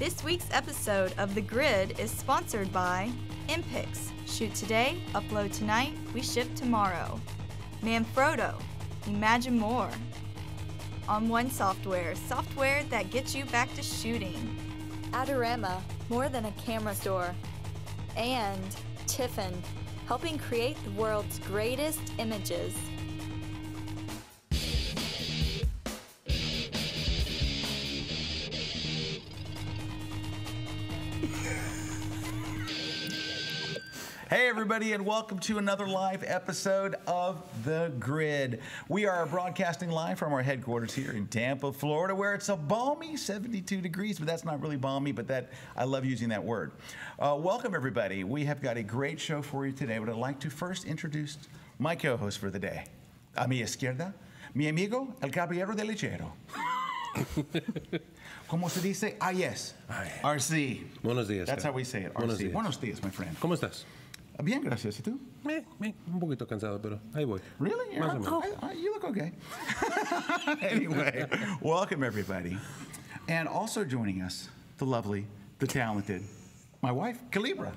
This week's episode of The Grid is sponsored by Impix. Shoot today, upload tonight, we ship tomorrow. Manfrotto, imagine more. On One Software, software that gets you back to shooting. Adorama, more than a camera store. And Tiffin, helping create the world's greatest images. Hey everybody, and welcome to another live episode of The Grid. We are broadcasting live from our headquarters here in Tampa, Florida, where it's a balmy 72 degrees, but that's not really balmy, but that I love using that word. Welcome everybody. We have got a great show for you today, but I'd like to first introduce my co-host for the day. A mi izquierda, mi amigo, el caballero del lechero. ¿Cómo se dice? Ah, yes. RC. Buenos días. That's how we say it, RC. Buenos días, my friend. ¿Cómo estás? Bien, gracias. ¿Y tú? Un poquito cansado, pero ahí voy. Really? Más o menos. You look okay. Anyway, welcome everybody. And also joining us, the lovely, the talented, my wife, Kalebra.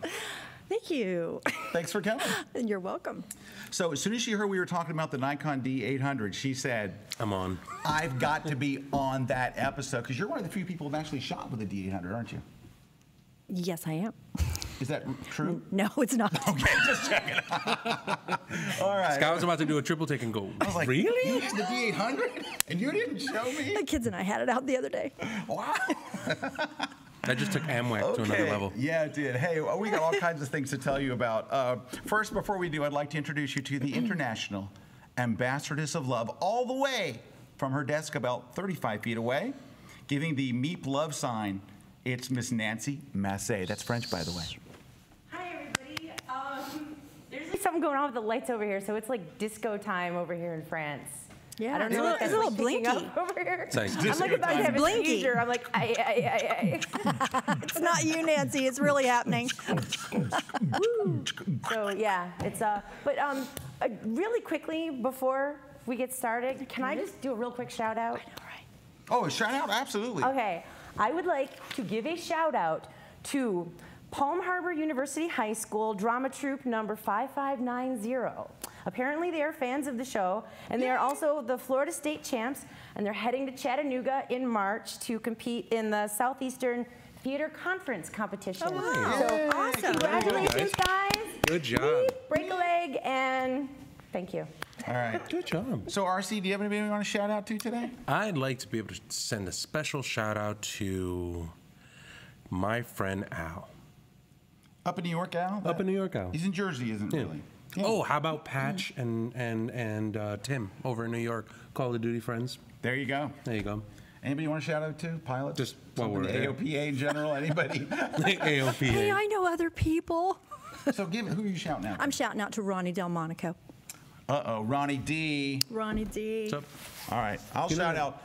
Thank you. Thanks for coming. You're welcome. So as soon as she heard we were talking about the Nikon D800, she said, I'm on. I've got to be on that episode, because you're one of the few people who've actually shot with a D800, aren't you? Yes, I am. Is that true? No, it's not. Okay, just checking. All right. Scott was about to do a triple take and go, I was like, really? You had the D800? And you didn't show me? The kids and I had it out the other day. Wow. That just took Amway to another level. Yeah, it did. Hey, we got all kinds of things to tell you about. First, before we do, I'd like to introduce you to the International Ambassadress of Love, all the way from her desk about 35 feet away, giving the Meep Love sign. It's Miss Nancy Massé. That's French, by the way. Hi, everybody. There's like something going on with the lights over here, so it's like disco time over here in France. Yeah, I don't know if it's that's a little like blinky. up over here. Nice. I'm like about to have a Blinky. seizure. I'm like, I. It's not you, Nancy. It's really happening. So yeah, it's But really quickly before we get started, can I just do a real quick shout out? Oh, a shout out? Absolutely. Okay, I would like to give a shout out to Palm Harbor University High School Drama Troupe number 5590. Apparently they are fans of the show, and they are also the Florida State champs, and they're heading to Chattanooga in March to compete in the Southeastern Theater Conference competition. Oh, wow. So Awesome. Congratulations, guys. Good job. Break a leg, and thank you. All right. Good job. So, RC, do you have anybody you want to shout out to today? I'd like to be able to send a special shout out to my friend Al. Up in New York, Al? Up in New York, Al. He's in Jersey, isn't he? Yeah. Really? Yeah. Oh, how about Patch and Tim over in New York, Call of Duty friends? There you go. There you go. Anybody you want to shout out to? Pilots? Just while Something we're there. AOPA in general? Anybody? AOPA. Hey, I know other people. So, who are you shouting out to? I'm shouting out to Ronnie Delmonico. Uh-oh, Ronnie D. Ronnie D. What's up? All right, I'll shout out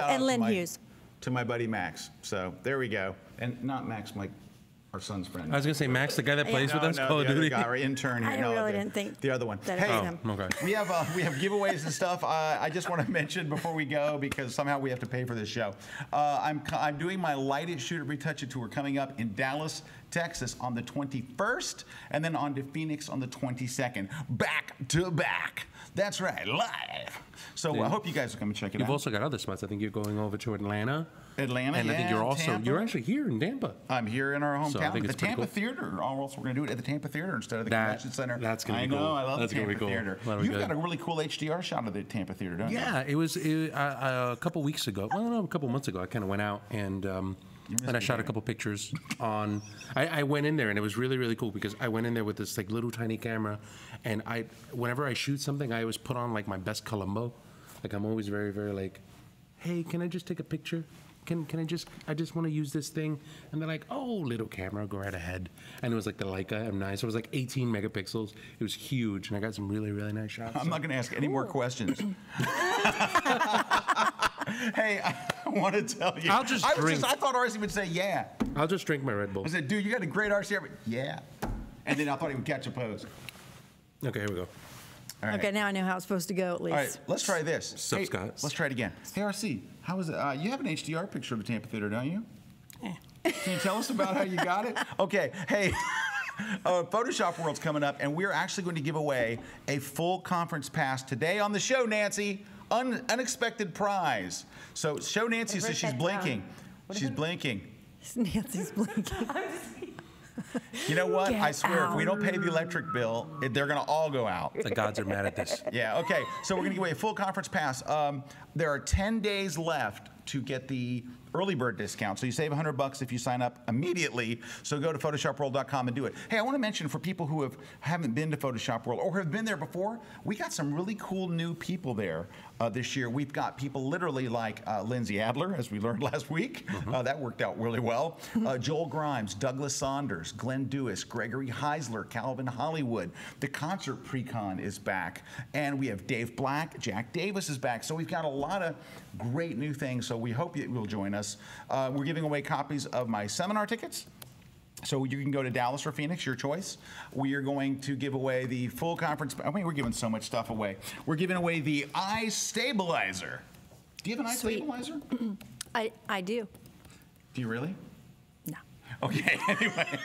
and Lynn Hughes. to my buddy Max. So there we go. And not Max, our son's friend. I was going to say, Max, the guy that plays with us, Call of the Duty. other guy, our intern here. I really didn't think the other one. that Hey, it was him. Okay. we have giveaways and stuff. I just want to mention before we go, because somehow we have to pay for this show. I'm doing my Light It, Shoot It, Retouch It tour coming up in Dallas, Texas on the 21st, and then on to Phoenix on the 22nd. Back to back. That's right, live. So I hope you guys will come and check it You've out. also got other spots. I think you're going over to Atlanta. Atlanta, And I think you're Tampa. actually here in Tampa. I'm here in our So I hometown, think the it's pretty Tampa cool. Theater. Or else we're going to do it at the Tampa Theater instead of the Convention Center. That's going to be cool. cool. I love That's the gonna Tampa be cool. Theater. That'll be You've good. got a really cool HDR shot of the Tampa Theater, don't you? Yeah, it was a couple weeks ago. Well, no, a couple months ago. I kind of went out and I shot a couple pictures on. I went in there and it was really, really cool because I went in there with this like little tiny camera, and whenever I shoot something, I always put on like my best Columbo. Like I'm always very, very like, hey, can I just take a picture? Can I just want to use this thing? And they're like, oh, little camera, go right ahead. And it was like the Leica M9, so it was like 18 megapixels. It was huge, and I got some really, really nice shots. I'm not going to ask any more questions. Hey, I want to tell you. I'll just drink. I thought RC would say, yeah. I'll just drink my Red Bull. I said, dude, you got a great RC. Yeah. And then I thought he would catch a pose. Okay, here we go. All right. Okay, now I know how it's supposed to go at least. All right, let's try this. Sup, Hey, Scott? Let's try it again. Hey, RC, how is it? You have an HDR picture of the Tampa Theater, don't you? Can you tell us about how you got it? Okay, hey. Photoshop World's coming up, and we're actually going to give away a full conference pass today on the show, Nancy. Unexpected prize. So show Nancy says she's blinking. She's blinking. Nancy's blinking. You know what? Get I swear, if we don't pay out. the electric bill, they're going to all go out. The gods are mad at this. Yeah, okay. So we're going to give away a full conference pass. There are 10 days left to get the early bird discount. So you save $100 if you sign up immediately. So go to PhotoshopWorld.com and do it. Hey, I want to mention for people who haven't been to Photoshop World or have been there before, we got some really cool new people there this year. We've got people literally like Lindsay Adler, as we learned last week. That worked out really well. Joel Grimes, Douglas Saunders, Glenn Dewis, Gregory Heisler, Calvin Hollywood. The concert pre-con is back. And we have Dave Black, Jack Davis is back. So we've got a lot of great new things. So we hope you will join us. We're giving away copies of my seminar tickets. So you can go to Dallas or Phoenix, your choice. We are going to give away the full conference. I mean, we're giving so much stuff away. We're giving away the eye stabilizer. Do you have an eye stabilizer? I do. Do you really? No. Okay, anyway.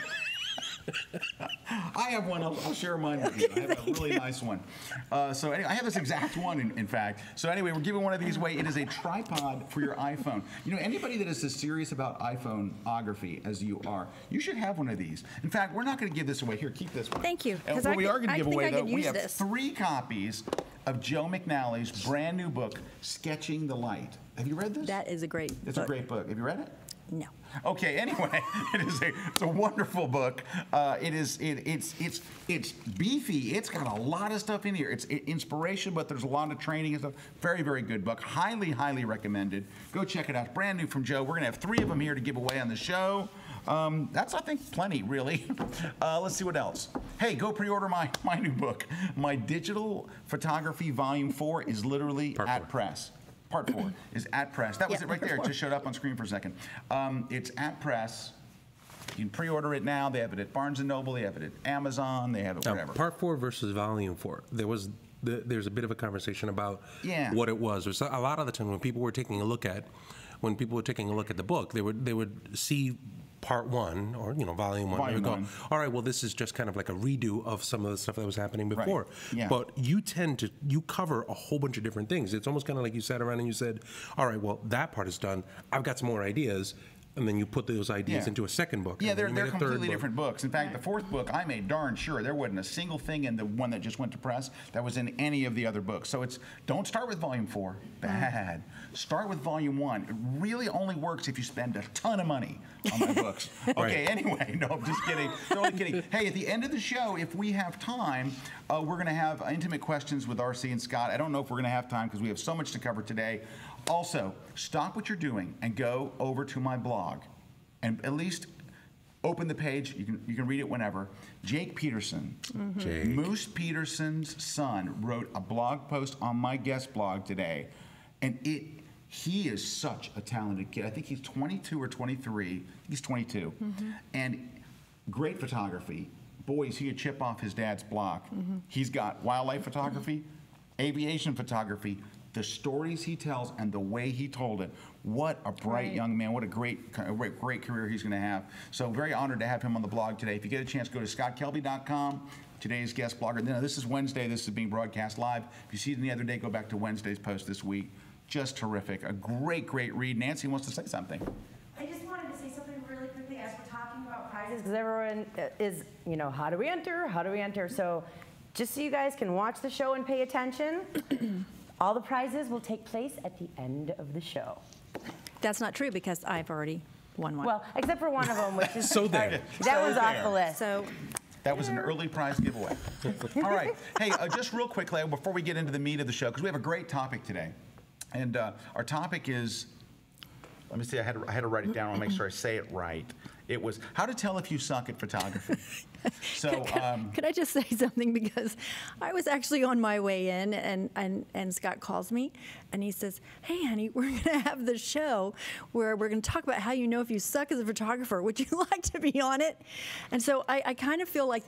I have one. I'll share mine with you. I have a really nice one. So anyway, I have this exact one, in fact. So anyway, we're giving one of these away. It is a tripod for your iPhone. You know, anybody that is as serious about iPhoneography as you are, you should have one of these. In fact, we're not going to give this away. Here, keep this one. Thank you. And 'Cause what we are going to I give think away, I though, could we use have this. 3 copies of Joe McNally's brand new book, Sketching the Light. Have you read this? That is a great It's book. a great book. Have you read it? No. Okay. Anyway, it's a wonderful book. It's beefy. It's got a lot of stuff in here. It's inspiration, but there's a lot of training and stuff. Very, very good book. Highly, highly recommended. Go check it out. It's brand new from Joe. We're gonna have 3 of them here to give away on the show. That's, I think, plenty, really. Let's see what else. Hey, go pre-order my new book. My digital photography volume 4 is literally at press. Part 4 is at press. That was Yeah, it right there. It just showed up on screen for a second. It's at press. You can pre-order it now. They have it at Barnes & Noble. They have it at Amazon. They have it wherever. Part 4 versus Volume 4. There's a bit of a conversation about what it was. There's a lot of the time when people were taking a look at the book, they would see Part 1 or Volume 1. They would go, all right, well, this is just kind of like a redo of some of the stuff that was happening before. Right. Yeah. But you cover a whole bunch of different things. It's almost kind of like you sat around and you said, all right, well, that part is done. I've got some more ideas. And then you put those ideas into a second book. Yeah, they're completely different books. In fact, the 4th book, I made darn sure there wasn't a single thing in the one that just went to press that was in any of the other books. So don't start with Volume 4. Bad. Start with Volume 1. It really only works if you spend a ton of money on my books. Okay, anyway, no, I'm just kidding. Totally kidding. Hey, at the end of the show, if we have time, we're going to have intimate questions with RC and Scott. I don't know if we're going to have time because we have so much to cover today. Also, stop what you're doing and go over to my blog and at least open the page. You can read it whenever. Jake Peterson, Moose Peterson's son, wrote a blog post on my guest blog today. And he is such a talented kid. I think he's 22 or 23. He's 22. And great photography. Boy, is he a chip off his dad's block. He's got wildlife photography, aviation photography, the stories he tells and the way he told it. What a bright young man. What a great career he's going to have. So very honored to have him on the blog today. If you get a chance, go to scottkelby.com. Today's guest blogger. Now, this is Wednesday. This is being broadcast live. If you see it any other day, go back to Wednesday's post this week. Just terrific. A great, great read. Nancy wants to say something. I just wanted to say something really quickly as we're talking about prizes, because everyone is, how do we enter? How do we enter? So just so you guys can watch the show and pay attention, all the prizes will take place at the end of the show. That's not true because I've already won one. Well, except for one of them, which is So there. that one's off the list. So That was an early prize giveaway. All right. Hey, just real quickly, before we get into the meat of the show, because we have a great topic today. And our topic is, let me see, I had to write it down. I want to make sure I say it right. It was how to tell if you suck at photography. So, could I just say something? Because I was actually on my way in, and Scott calls me, and he says, "Hey, honey, we're going to have the show where we're going to talk about how you know if you suck as a photographer. Would you like to be on it?" And so I kind of feel like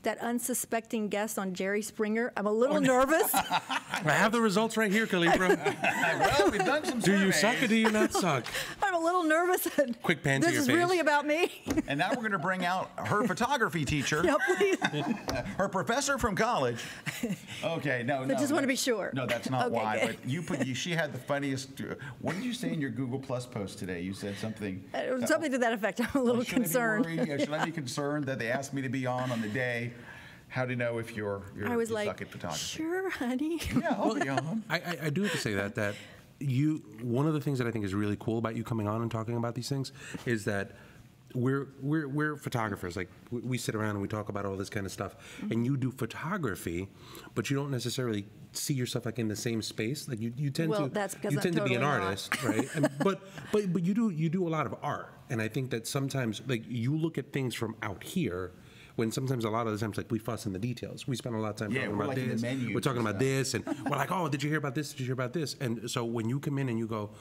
that unsuspecting guest on Jerry Springer. I'm a little nervous. I have the results right here, Kalebra. Well, we've done some Do you surveys. suck or do you not suck? I'm a little nervous. Quick pan to This your is face. really about me. And now we're going to bring out her photography teacher, Yeah, please. her professor from college. Okay, no. I just want to be sure. No, that's not Okay, why. good. But she had the funniest. What did you say in your Google Plus post today? You said something. Something to that effect. I'm a little concerned. Should I be concerned that they asked me to be on the day? How do you know if you're I was you like, suck at photography? sure, honey. Yeah, I'll be on. I do have to say that one of the things that I think is really cool about you coming on and talking about these things is that we're photographers. Like we sit around and we talk about all this kind of stuff, and you do photography, but you don't necessarily see yourself like in the same space. Like you tend Well, to that's because you I'm tend to be an totally not. artist, right? But you do a lot of art, and I think that sometimes like you look at things from out here. When sometimes a lot of the times, like we fuss in the details. We spend a lot of time talking we're about like in the this. menus We're talking and about stuff. this, and we're like, oh, did you hear about this? Did you hear about this? And so when you come in and you go,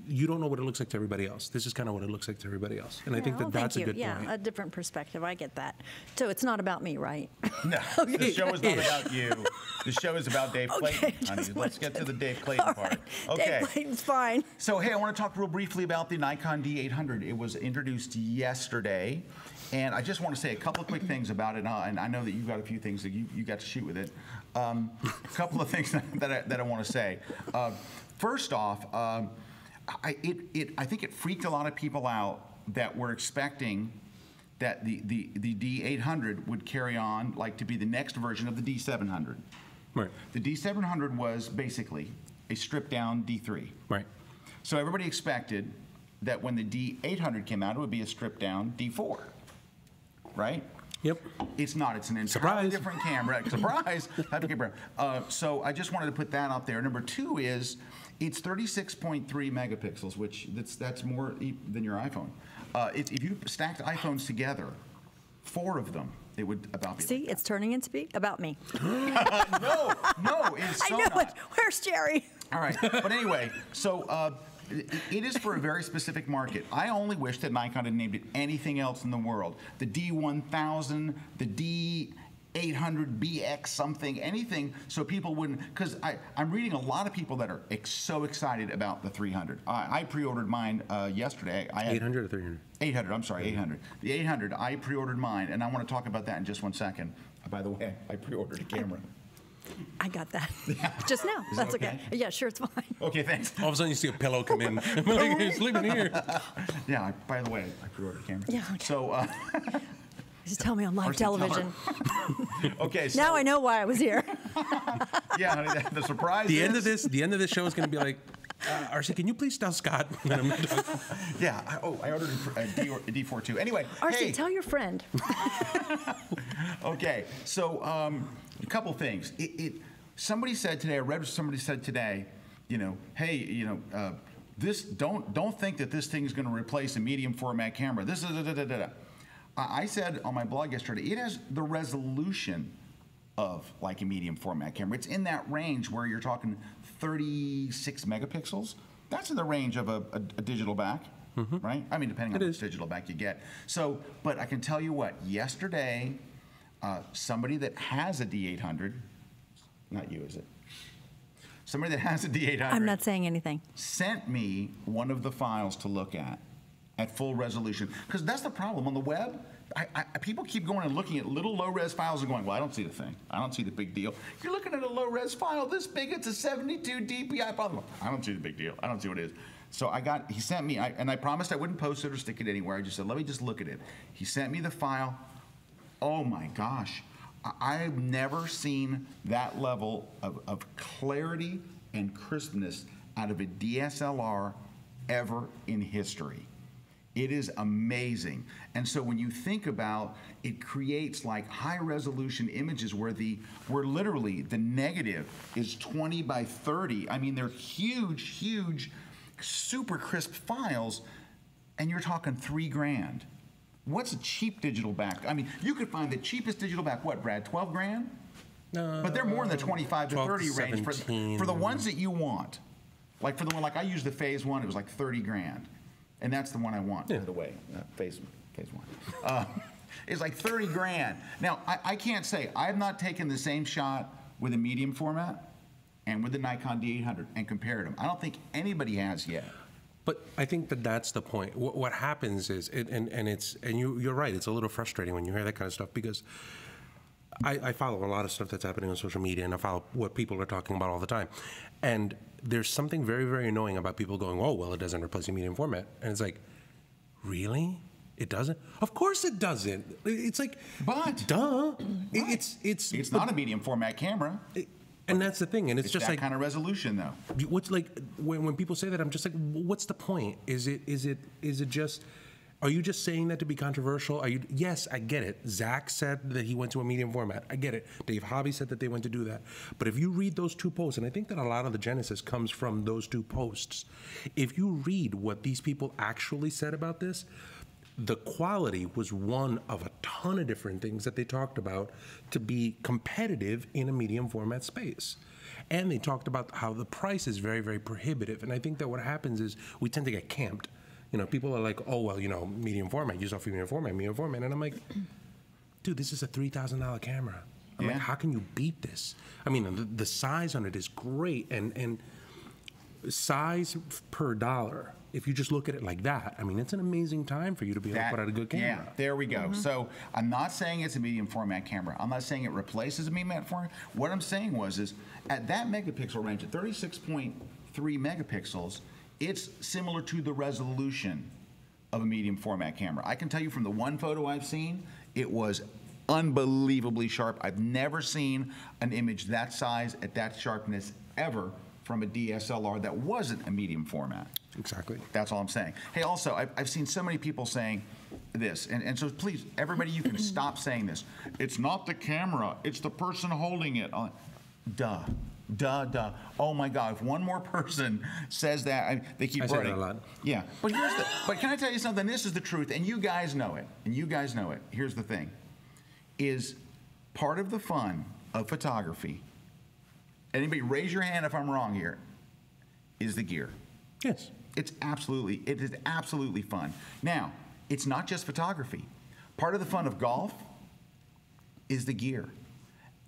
you don't know what it looks like to everybody else. This is kind of what it looks like to everybody else. And I think Oh, that's a thank you. good point. A different perspective. I get that. So it's not about me, right? No, the show is not about you. The show is about Dave Clayton. Honey. just Let's get to the Dave Clayton part. Okay. Dave Clayton's fine. So, hey, I want to talk real briefly about the Nikon D800. It was introduced yesterday, and I just want to say a couple of quick things about it. And I know that you've got a few things that you got to shoot with it. A couple of things that I want to say. First off, I think it freaked a lot of people out that were expecting that the D800 would carry on like to be the next version of the D700. Right. The D700 was basically a stripped down D3. Right. So everybody expected that when the D800 came out, it would be a stripped down D4, right? Yep. It's not. It's an entirely Surprise. different different camera. Surprise! Happy camera. So I just wanted to put that out there. Number two is it's 36.3 megapixels, which that's more than your iPhone. If you stacked iPhones together, 4 of them, it would about be. See, like it's turning into be about me. no, it's so I know not. it. Where's Jerry? All right, but anyway, so it is for a very specific market. I only wish that Nikon had named it anything else in the world. The D1000, the D800BX something, anything, so people wouldn't, because I'm reading a lot of people that are so excited about the 300. I pre-ordered mine yesterday. I had 800 or 300? 800, I'm sorry, 800. The 800, I pre-ordered mine, and I want to talk about that in just one second. By the way, I pre-ordered a camera. I got that. Just now. That's okay. Yeah, sure, it's fine. Okay, thanks. All of a sudden you see a pillow come in. Like, he's sleeping here. Yeah, by the way, I pre-ordered a camera. Yeah, okay. So, Just tell me on live Marcy, tell her. television. okay, so. Now I know why I was here. Yeah, honey, the surprise The is. end of this show is going to be like, RC, can you please tell Scott? Yeah, I ordered a D4 too. Anyway, RC, hey. tell your friend. Okay, so a couple things. Somebody said today, I read what somebody said today, hey, this don't think that this thing is going to replace a medium format camera. This is I said on my blog yesterday, it has the resolution of like a medium format camera. It's in that range where you're talking 36 megapixels. That's in the range of a digital back, right? I mean, depending on which digital back you get. So, but I can tell you what, yesterday, somebody that has a D800, not you, is it? Somebody that has a D800 I'm not saying anything. sent me one of the files to look at full resolution. Because that's the problem on the web. People keep going and looking at little low-res files and going, well, I don't see the thing. I don't see the big deal. You're looking at a low-res file this big. It's a 72 DPI file. I don't see the big deal. I don't see what it is. So he sent me, and I promised I wouldn't post it or stick it anywhere. I just said, let me just look at it. He sent me the file. Oh, my gosh. I've never seen that level of clarity and crispness out of a DSLR ever in history. It is amazing. And so when you think about it, creates like high resolution images where literally the negative is 20 by 30. I mean, they're huge, super crisp files, and you're talking $3,000. What's a cheap digital back? I mean, you could find the cheapest digital back, what, Brad, $12,000? But they're more in the 25 to 30 range for the ones that you want. Like for the one, like I used the Phase 1, it was like $30,000. And that's the one I want, by the way, Phase 1. is like 30 grand. Now, I can't say, I've not taken the same shot with a medium format and with the Nikon D800 and compared them. I don't think anybody has yet. But I think that that's the point. What happens is, you're right, it's a little frustrating when you hear that kind of stuff, because I follow a lot of stuff that's happening on social media, and I follow what people are talking about all the time. And there's something very, very annoying about people going, oh, well, it doesn't replace a medium format. And it's like, really? It doesn't? Of course it doesn't. It's like, but duh. But it's not a medium format camera. And that's the thing, and it's just that like kind of resolution, though. What's like when people say that, I'm just like, what's the point? Is it just? Are you just saying that to be controversial? Are you? Yes, I get it. Zach said that he went to a medium format. I get it. Dave Hobby said that they went to do that. But if you read those two posts, and I think that a lot of the genesis comes from those two posts, if you read what these people actually said about this, the quality was one of a ton of different things that they talked about to be competitive in a medium format space. And they talked about how the price is very, very prohibitive. And I think that what happens is we tend to get camped. You know, people are like, oh, well, you know, medium format, use off medium format. And I'm like, dude, this is a $3,000 camera. I'm like, how can you beat this? I mean, the size on it is great. And size per dollar, if you just look at it like that, I mean, it's an amazing time for you to be able to put out a good camera. Yeah, there we go. So I'm not saying it's a medium format camera. I'm not saying it replaces a medium format. What I'm saying is at that megapixel range, at 36.3 megapixels, it's similar to the resolution of a medium format camera. I can tell you from the one photo I've seen, it was unbelievably sharp. I've never seen an image that size at that sharpness ever from a DSLR that wasn't a medium format. Exactly. That's all I'm saying. Hey, also, I've seen so many people saying this, and so please, everybody, you can stop saying this. It's not the camera, it's the person holding it. Duh. Oh my God, if one more person says that, they keep running. I say that a lot. Yeah, but can I tell you something? This is the truth, and you guys know it, Here's the thing, is part of the fun of photography, anybody raise your hand if I'm wrong here, is the gear. Yes. It is absolutely fun. Now, it's not just photography. Part of the fun of golf is the gear.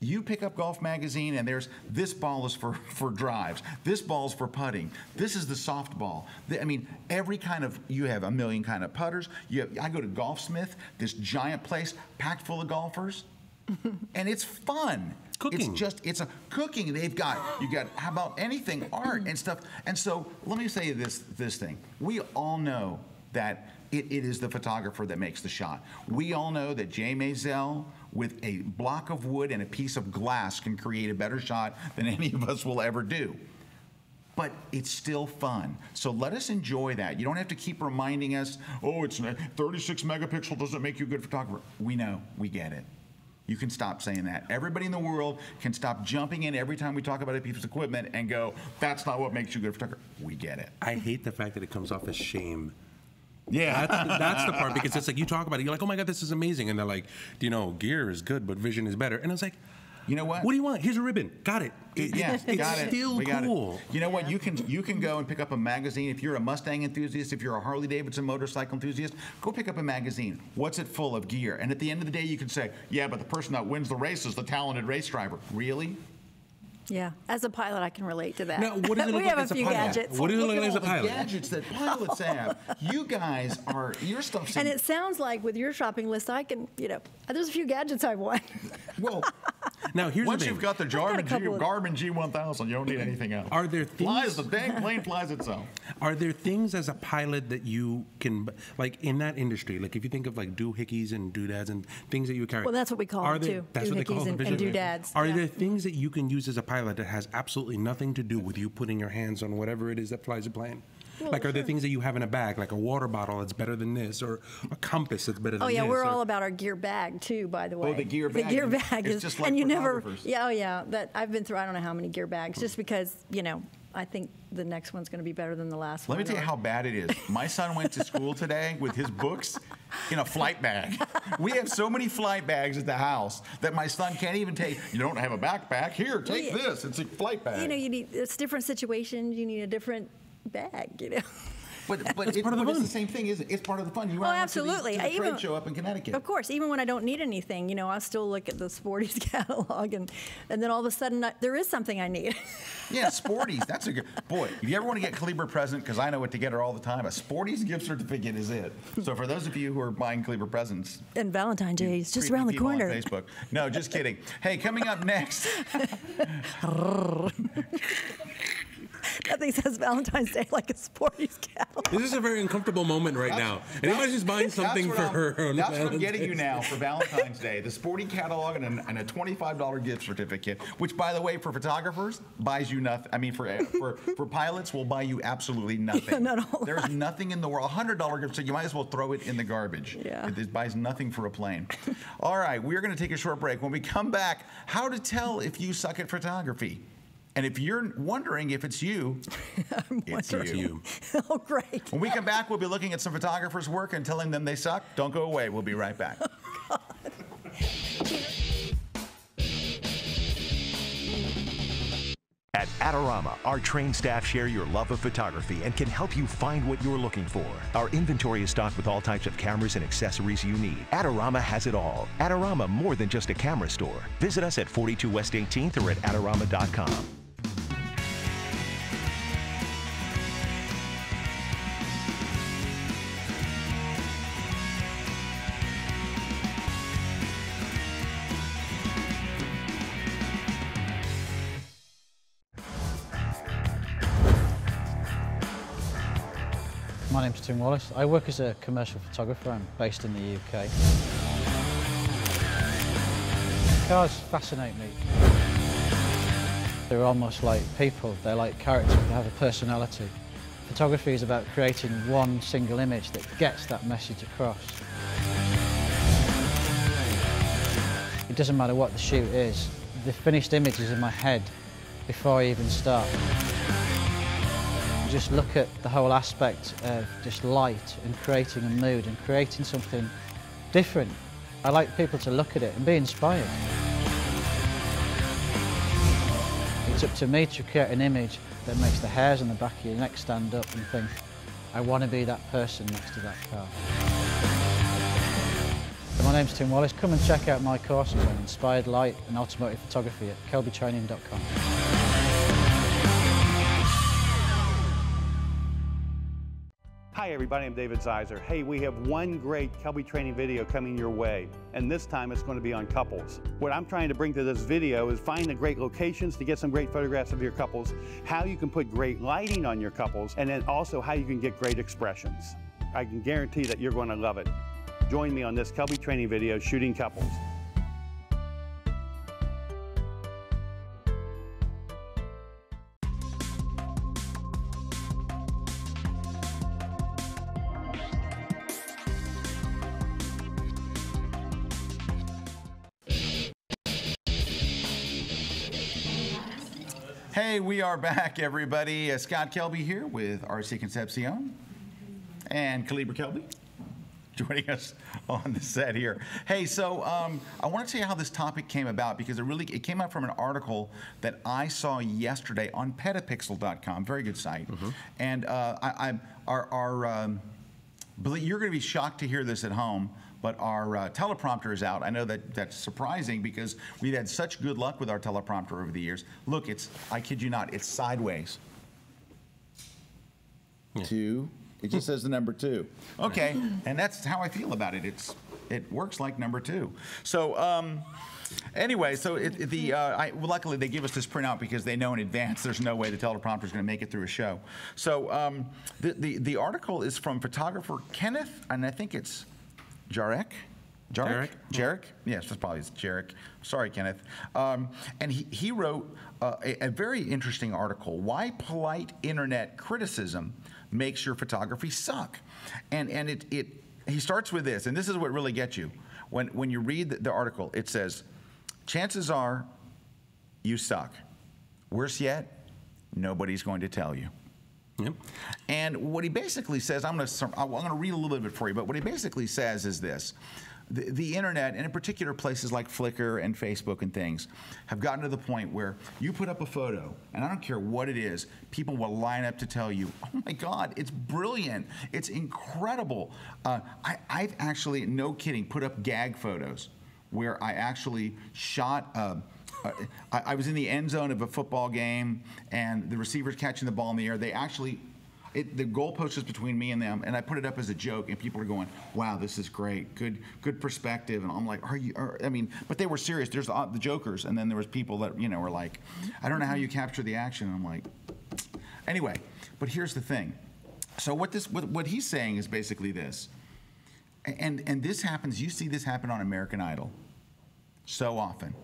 You pick up Golf Magazine and there's, this ball is for drives, this ball's for putting, this is the soft ball. I mean, every kind of, you have a million kind of putters. I go to Golfsmith, this giant place packed full of golfers, and it's fun. Cooking. It's a cooking. You got, how about anything, art and stuff. And so let me say this thing. We all know that it is the photographer that makes the shot. We all know that Jay Maisel, with a block of wood and a piece of glass, can create a better shot than any of us will ever do. But it's still fun. So let us enjoy that. You don't have to keep reminding us, oh, it's 36 megapixel doesn't make you a good photographer. We know, we get it. You can stop saying that. Everybody in the world can stop jumping in every time we talk about a piece of equipment and go, that's not what makes you a good photographer. We get it. I hate the fact that it comes off as shame. Yeah. That's the part, because it's like you talk about it, you're like, oh my God, this is amazing. And they're like, you know, gear is good, but vision is better. And I was like, you know what? What do you want? Here's a ribbon. Got it. It's still cool. You know what? You can go and pick up a magazine. If you're a Mustang enthusiast, if you're a Harley Davidson motorcycle enthusiast, go pick up a magazine. What's it full of? Gear. And at the end of the day, you can say, yeah, but the person that wins the race is the talented race driver. Really? Yeah, as a pilot, I can relate to that. Now, what does it look we like have as a few pilot? gadgets. What does it look Look like at as a all the pilot? gadgets that pilots have. You guys are, your stuff's in. And it sounds like with your shopping list, I can, there's a few gadgets I want. Well, now here's once the thing. you've got the Garmin G1000, you don't need anything else. Are there things? The dang plane flies itself. Are there things as a pilot that you can, like in that industry, like if you think of like doohickeys and doodads and things that you carry? Well, that's what we call them too. That's what they call them. And doodads. Are there things that you can use as a pilot that has absolutely nothing to do with you putting your hands on whatever it is that flies a plane? Well, like, are there things that you have in a bag, like a water bottle that's better than this, or a compass that's better than this? Oh, yeah, we're all about our gear bag, too, by the way. Oh, the gear bag. The gear bag is is, just like and you never, photographers. that I've been through, I don't know how many gear bags, just because, I think the next one's going to be better than the last one. Let me tell you how bad it is. My son went to school today with his books in a flight bag. We have so many flight bags at the house that my son can't even take. You don't have a backpack? Here, take this. It's a flight bag. It's different situations. You need a different bag, But part of the it's fun. the same thing, isn't it? It's part of the fun. You Oh, went absolutely. to the trade show up in Connecticut. Of course, even when I don't need anything, you know, I still look at the Sporties catalog, and then all of a sudden there is something I need. Yeah, Sporties. That's a good boy. If you ever want to get Kalebra a present, because I know what to get her all the time, a Sporties gift certificate is it. So for those of you who are buying Kalebra presents, And Valentine's Day is just treat around the people on corner. Facebook. No, just kidding. Hey, coming up next. Nothing says Valentine's Day like a Sporties catalog. This is a very uncomfortable moment right now. Anybody who's buying something for her on That's what I'm Valentine's getting you Day. now for Valentine's Day. The Sporty catalog and a $25 gift certificate, which, by the way, for photographers, buys you nothing. I mean, for pilots, will buy you absolutely nothing. Yeah, not a whole There's nothing in the world. $100 gift, so you might as well throw it in the garbage. Yeah. It buys nothing for a plane. All right, we're going to take a short break. When we come back, how to tell if you suck at photography. And if you're wondering if it's you, it's you. Oh, great. When we come back, we'll be looking at some photographers' work and telling them they suck. Don't go away. We'll be right back. At Adorama, our trained staff share your love of photography and can help you find what you're looking for. Our inventory is stocked with all types of cameras and accessories you need. Adorama has it all. Adorama, more than just a camera store. Visit us at 42 West 18th or at adorama.com. My name's Tim Wallace. I work as a commercial photographer. I'm based in the UK. Cars fascinate me. They're almost like people. They're like characters. They have a personality. Photography is about creating one single image that gets that message across. It doesn't matter what the shoot is. The finished image is in my head before I even start. Just look at the whole aspect of just light and creating a mood and creating something different. I like people to look at it and be inspired. It's up to me to create an image that makes the hairs on the back of your neck stand up and think, I want to be that person next to that car. So my name's Tim Wallace. Come and check out my courses on inspired light and automotive photography at kelbytraining.com. Hi everybody, I'm David Zeiser. Hey, we have one great Kelby training video coming your way, and this time it's going to be on couples. What I'm trying to bring to this video is find the great locations to get some great photographs of your couples, how you can put great lighting on your couples, and then also how you can get great expressions. I can guarantee that you're going to love it. Join me on this Kelby training video, Shooting Couples. Hey, we are back, everybody. Scott Kelby here with RC Concepcion and Kalebra Kelby joining us on the set here. Hey, so I want to tell you how this topic came about because it came out from an article that I saw yesterday on petapixel.com, very good site. And you're going to be shocked to hear this at home, but our teleprompter is out. I know that's surprising because we've had such good luck with our teleprompter over the years. Look, I kid you not, it's sideways. Yeah. 2. It just says the number 2. Okay, and that's how I feel about it. It works like number 2. So anyway, so luckily they give us this printout because they know in advance there's no way the teleprompter is going to make it through a show. So the article is from photographer Kenneth, and I think it's Jarek? Yes, that's probably Jarek. Sorry, Kenneth. And he wrote a very interesting article, Why Polite Internet Criticism Makes Your Photography Suck. And he starts with this, and this is what really gets you. When you read the article, it says, chances are you suck. Worse yet, nobody's going to tell you. Yep. And what he basically says, I'm going to read a little bit for you, but what he basically says is this. the internet, and in particular places like Flickr and Facebook and things, have gotten to the point where you put up a photo, and I don't care what it is, people will line up to tell you, oh my God, it's brilliant, it's incredible. I've actually, no kidding, put up gag photos where I actually shot I was in the end zone of a football game, and the receiver's catching the ball in the air. They actually, the goalpost is between me and them, and I put it up as a joke, and people are going, wow, this is great, good perspective. And I'm like, but they were serious. There's the jokers, and then there was people that, were like, I don't know how you capture the action. And I'm like, anyway, but here's the thing. So what he's saying is basically this, and this happens, you see this happen on American Idol so often.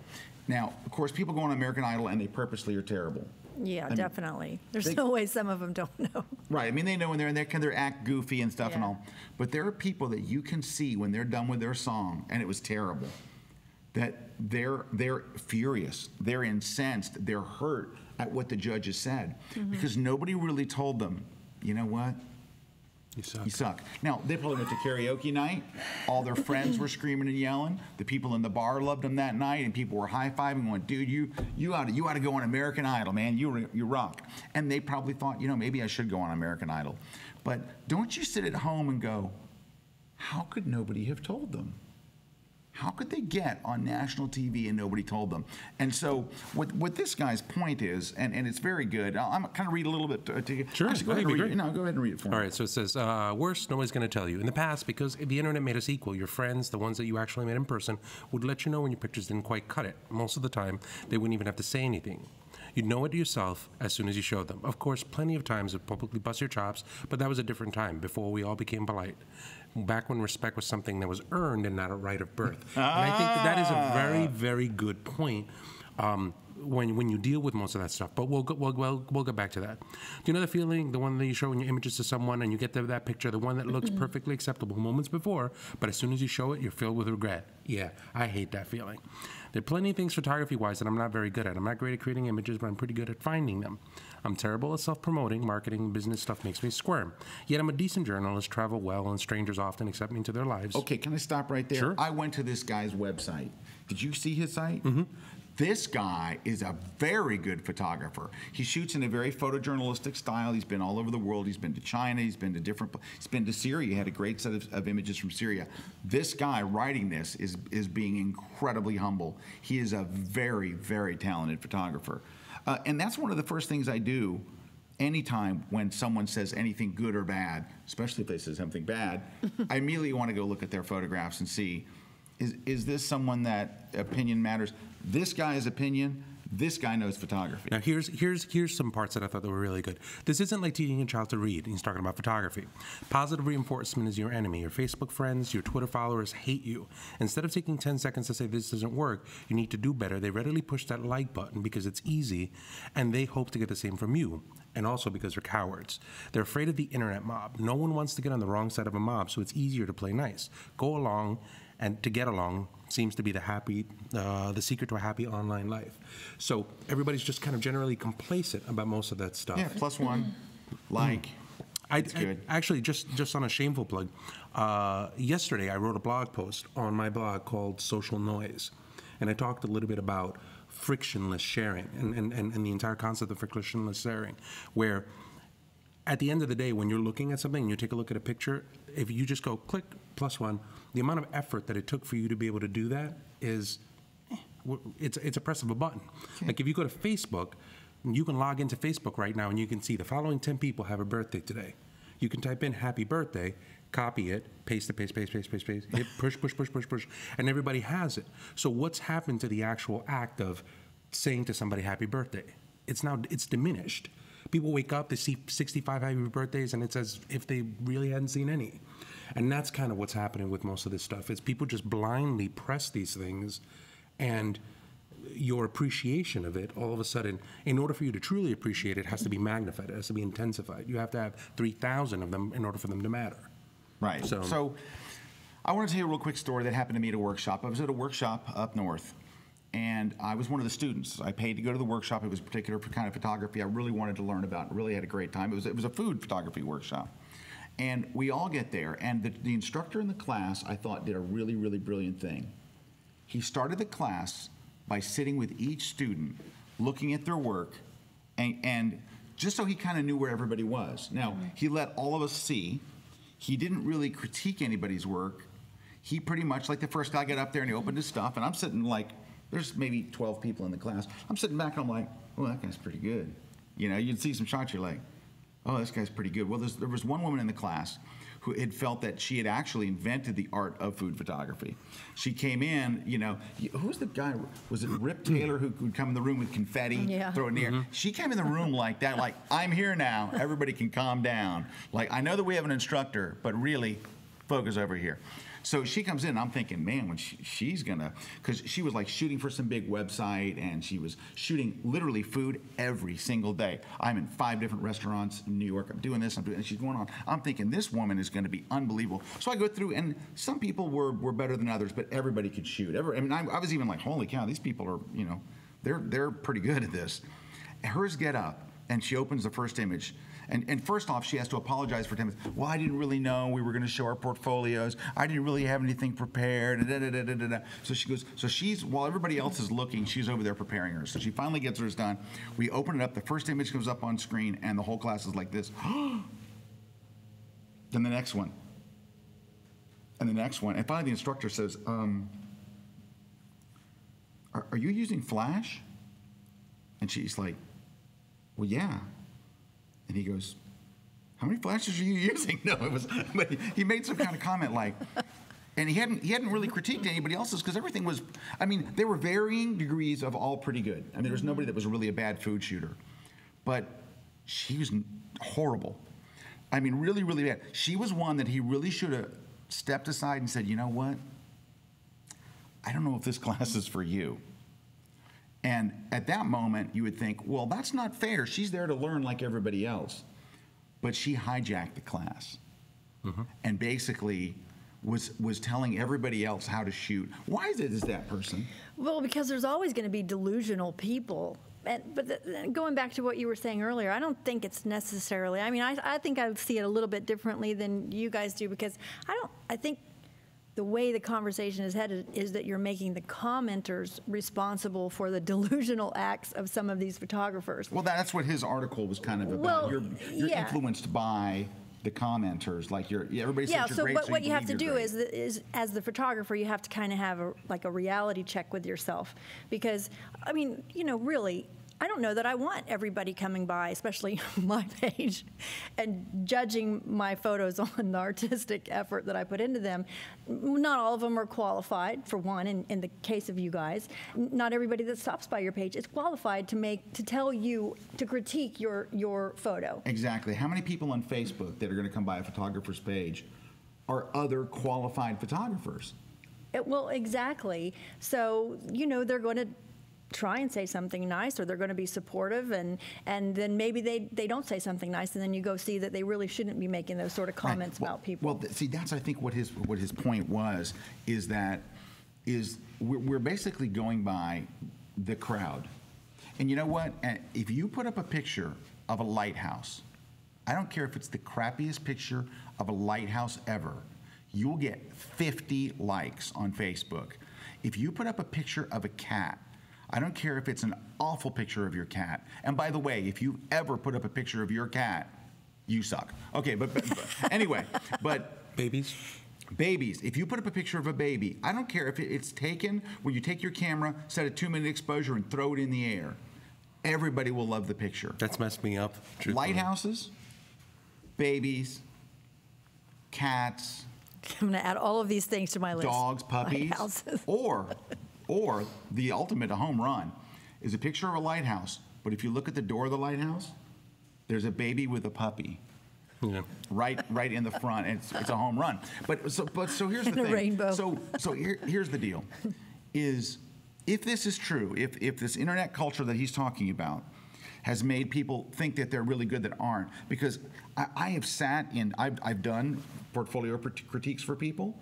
Now, of course, people go on American Idol and they purposely are terrible. Yeah, definitely. There's no way some of them don't know. Right. I mean, they know when they're in there, they act goofy and stuff and all. But there are people that you can see when they're done with their song, and it was terrible, that they're furious, they're incensed, they're hurt at what the judges said, because nobody really told them, you know what? You suck. You suck. Now, they probably went to karaoke night. All their friends were screaming and yelling. The people in the bar loved them that night, and people were high-fiving, going, dude, you ought to go on American Idol, man. You rock. And they probably thought, maybe I should go on American Idol. But don't you sit at home and go, how could nobody have told them? How could they get on national TV and nobody told them? And so what this guy's point is, and it's very good. I'm kind of read a little bit to you. Sure, Actually, go ahead and read it for me. All right, so it says, worst, nobody's going to tell you. In the past, because the internet made us equal, your friends, the ones that you actually met in person, would let you know when your pictures didn't quite cut it. Most of the time, they wouldn't even have to say anything. You'd know it yourself as soon as you showed them. Of course, plenty of times would publicly bust your chops, but that was a different time, before we all became polite. Back when respect was something that was earned and not a right of birth. And I think that is a very, very good point when you deal with most of that stuff. But we'll get back to that. Do you know the feeling, the one that you show in your images to someone and you get that picture, the one that looks perfectly acceptable moments before, but as soon as you show it, you're filled with regret? Yeah, I hate that feeling. There are plenty of things photography-wise that I'm not very good at. I'm not great at creating images, but I'm pretty good at finding them. I'm terrible at self-promoting, marketing, business stuff makes me squirm. Yet I'm a decent journalist, travel well, and strangers often accept me into their lives. Okay, can I stop right there? Sure. I went to this guy's website. Did you see his site? This guy is a very good photographer. He shoots in a very photojournalistic style. He's been all over the world. He's been to China. He's been to Syria. He had a great set of images from Syria. This guy writing this is being incredibly humble. He is a very, very talented photographer. And that's one of the first things I do anytime when someone says anything good or bad, especially if they say something bad, I immediately want to go look at their photographs and see, is this someone that opinion matters? This guy's opinion, this guy knows photography. Now here's some parts that I thought that were really good. This isn't like teaching a child to read. He's talking about photography. Positive reinforcement is your enemy. Your Facebook friends, your Twitter followers hate you. Instead of taking 10 seconds to say this doesn't work, you need to do better. They readily push that like button because it's easy, and they hope to get the same from you. And also because they're cowards. They're afraid of the internet mob. No one wants to get on the wrong side of a mob, so it's easier to play nice. Go along, and to get along seems to be the secret to a happy online life. So everybody's just kind of generally complacent about most of that stuff. Yeah, plus one, like. It's good. Actually, just on a shameful plug, yesterday I wrote a blog post on my blog called Social Noise, and I talked a little bit about frictionless sharing and the entire concept of frictionless sharing, where at the end of the day, when you're looking at something and you take a look at a picture, if you just go click plus one, the amount of effort that it took for you to be able to do that is, it's a press of a button. Okay. Like if you go to Facebook, you can log into Facebook right now and you can see the following 10 people have a birthday today. You can type in happy birthday, copy it, paste, hit push, and everybody has it. So what's happened to the actual act of saying to somebody happy birthday? It's diminished. People wake up, they see 65 happy birthdays, and it's as if they really hadn't seen any. And that's kind of what's happening with most of this stuff, is people just blindly press these things, and your appreciation of it, all of a sudden, in order for you to truly appreciate it, has to be magnified, it has to be intensified. You have to have 3,000 of them in order for them to matter. Right. So I want to tell you a real quick story that happened to me at a workshop. I was at a workshop up north, and I was one of the students. I paid to go to the workshop. It was a particular kind of photography I really wanted to learn about. Really had a great time. It was a food photography workshop. And we all get there, and the instructor in the class, I thought, did a really, really brilliant thing. He started the class by sitting with each student, looking at their work, and just so he kind of knew where everybody was. Now, he let all of us see. He didn't really critique anybody's work. He pretty much, like the first guy got up there and he opened his stuff, and I'm sitting like, there's maybe 12 people in the class. I'm sitting back and I'm like, oh, that guy's pretty good. You know, you'd see some shots, you're like, oh, this guy's pretty good. Well, there was one woman in the class who had felt that she had actually invented the art of food photography. She came in, you know, who's the guy? Was it Rip Taylor who would come in the room with confetti, throw it in the air? She came in the room like that, like, I'm here now, everybody can calm down. Like, I know that we have an instructor, but really, focus over here. So she comes in, and I'm thinking, man, when she's gonna, because she was like shooting for some big website, and she was shooting literally food every single day. I'm in 5 different restaurants in New York. I'm doing this, and she's going on. I'm thinking, this woman is gonna be unbelievable. So I go through, and some people were better than others, but everybody could shoot. I mean, I was even like, holy cow, these people are, you know, they're pretty good at this. Hers get up, and she opens the first image. And first off, she has to apologize for 10 minutes. Well, I didn't really know we were going to show our portfolios. I didn't really have anything prepared. So she goes, so she's, while everybody else is looking, she's over there preparing hers. So she finally gets hers done. We open it up. The first image comes up on screen, and the whole class is like this. Then the next one. And the next one. And finally, the instructor says, are you using Flash? And she's like, well, yeah. And he goes, how many flashes are you using? No, it was, but he made some kind of comment like, and he hadn't really critiqued anybody else's because everything was, I mean, there were varying degrees of all pretty good. I mean, there was nobody that was really a bad food shooter, but she was horrible. I mean, really, really bad. She was one that he really should have stepped aside and said, you know what? I don't know if this class is for you. And at that moment, you would think, well, that's not fair. She's there to learn like everybody else. But she hijacked the class and basically was telling everybody else how to shoot. Why is that person? Well, because there's always going to be delusional people. But going back to what you were saying earlier, I don't think it's necessarily, I mean, I think I see it a little bit differently than you guys do, because I think the way the conversation is headed is that you're making the commenters responsible for the delusional acts of some of these photographers. Well, that's what his article was kind of about. Well, you're influenced by the commenters, like everybody says you're great. But so what you have to do is as the photographer, you have to kind of have a reality check with yourself, because I mean, you know, really, I don't know that I want everybody coming by, especially my page, and judging my photos on the artistic effort that I put into them. Not all of them are qualified, for one, in the case of you guys. Not everybody that stops by your page is qualified to tell you, to critique your photo. Exactly. How many people on Facebook that are going to come by a photographer's page are other qualified photographers? Well, exactly. So, you know, they're going to try and say something nice, or they're going to be supportive, and then maybe they don't say something nice, and then you go see that they really shouldn't be making those sort of comments about people. Well, see, that's I think what his point was, is that we're basically going by the crowd. And you know what? If you put up a picture of a lighthouse, I don't care if it's the crappiest picture of a lighthouse ever, you'll get 50 likes on Facebook. If you put up a picture of a cat, I don't care if it's an awful picture of your cat. And by the way, if you ever put up a picture of your cat, you suck. Okay, but anyway, but babies. If you put up a picture of a baby, I don't care if it's taken where you take your camera, set a 2-minute exposure, and throw it in the air. Everybody will love the picture. That's messed me up. Truthfully. Lighthouses, babies, cats. I'm going to add all of these things to my list. Dogs, puppies, or the ultimate home run is a picture of a lighthouse. But if you look at the door of the lighthouse, there's a baby with a puppy. Yeah. Right in the front. And it's a home run. But so here's the thing. A rainbow. So here's the deal: is if this is true, if this internet culture that he's talking about has made people think that they're really good that aren't, because I have sat in, I've done portfolio critiques for people,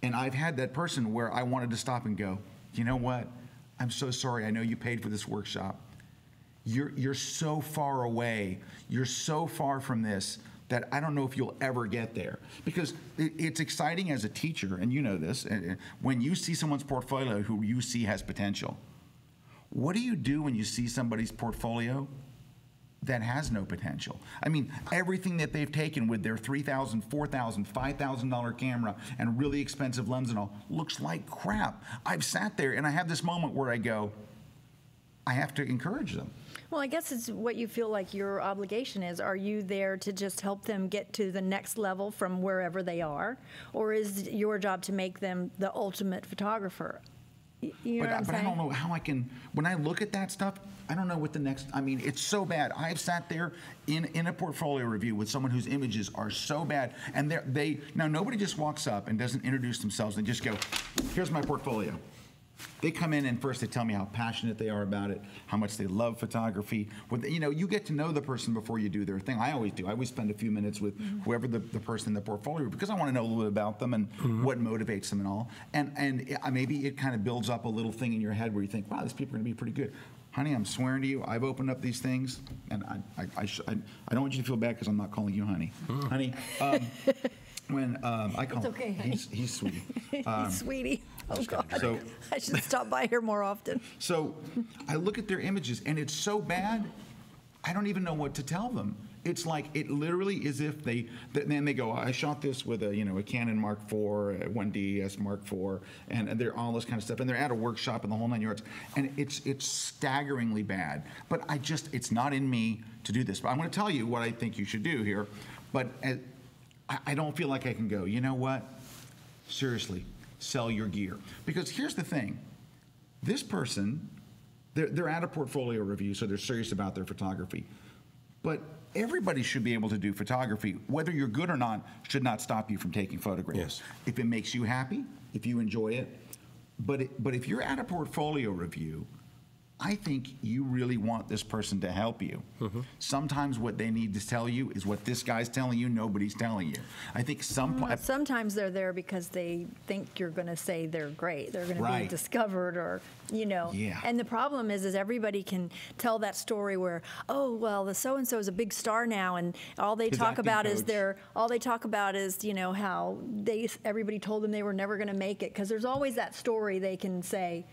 and I've had that person where I wanted to stop and go, you know what? I'm so sorry. I know you paid for this workshop. You're so far away. You're so far from this. that I don't know if you'll ever get there. Because it's exciting as a teacher, and you know this, when you see someone's portfolio who you see has potential. What do you do when you see somebody's portfolio that has no potential? I mean, everything that they've taken with their $3,000, $4,000, $5,000 camera and really expensive lens and all looks like crap. I've sat there and I have this moment where I go, I have to encourage them. Well, I guess it's what you feel like your obligation is. Are you there to just help them get to the next level from wherever they are? Or is your job to make them the ultimate photographer? You know what I'm saying? I don't know how I can, when I look at that stuff, I don't know what the next, I mean, it's so bad. I've sat there in a portfolio review with someone whose images are so bad, and now nobody just walks up and doesn't introduce themselves and just go, here's my portfolio. They come in and first they tell me how passionate they are about it, how much they love photography. You know, you get to know the person before you do their thing. I always do. I always spend a few minutes with whoever the person in the portfolio, because I want to know a little bit about them and what motivates them and all. And maybe it kind of builds up a little thing in your head where you think, wow, these people are going to be pretty good. Honey, I'm swearing to you, I've opened up these things, and I don't want you to feel bad because I'm not calling you honey. Honey, when I call him, okay, he's sweetie. He's sweetie. Oh, God. So, I should stop by here more often. So I look at their images, and it's so bad, I don't even know what to tell them. It's like, it literally is if then they go, I shot this with a Canon Mark IV, a 1DS Mark IV, and they're all this kind of stuff, and they're at a workshop and the whole 9 yards, and it's staggeringly bad. But it's not in me to do this. But I'm going to tell you what I think you should do here, but I don't feel like I can go, you know what? Seriously, sell your gear. Because here's the thing. This person, they're at a portfolio review, so they're serious about their photography. But everybody should be able to do photography. Whether you're good or not should not stop you from taking photographs. Yes. If it makes you happy, if you enjoy it. But if you're at a portfolio review, I think you really want this person to help you. Sometimes what they need to tell you is what this guy's telling you, nobody's telling you. I think sometimes they're there because they think you're going to say they're great. They're going to be discovered, or Yeah. And the problem is everybody can tell that story where, oh well, the so and so is a big star now, and all they talk about is how everybody told them they were never going to make it, because there's always that story they can say.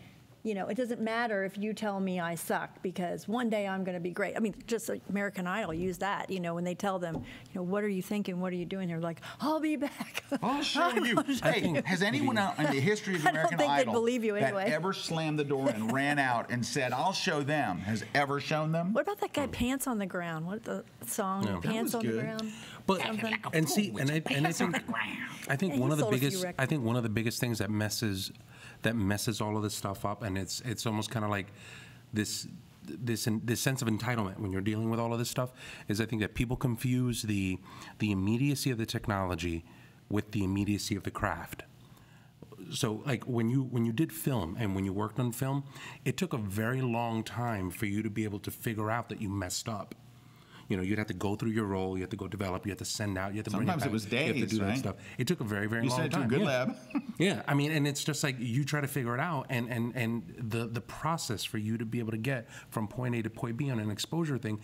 It doesn't matter if you tell me I suck, because one day I'm going to be great. I mean, just like American Idol used that, when they tell them, what are you thinking? What are you doing? They're like, I'll be back. I'll show you. Hey, has anyone out in the history of American Idol believe you anyway. that ever slammed the door and ran out and said, I'll show them, has ever shown them? What about that guy, Pants on the Ground? What the song, Pants on the Ground? But I think one of the biggest things that messes all of this stuff up, and it's almost kind of like this sense of entitlement when you're dealing with all of this stuff, is I think that people confuse the immediacy of the technology with the immediacy of the craft. So like when you did film and when you worked on film, it took a very long time for you to be able to figure out that you messed up. You'd have to go through your role, you have to go develop, you have to send out, you have to bring it back. Sometimes it was days, you have to do that stuff. It took a very, very long time. You sent it to a good lab. Yeah, I mean, and it's just like you try to figure it out, and the process for you to be able to get from point A to point B on an exposure thing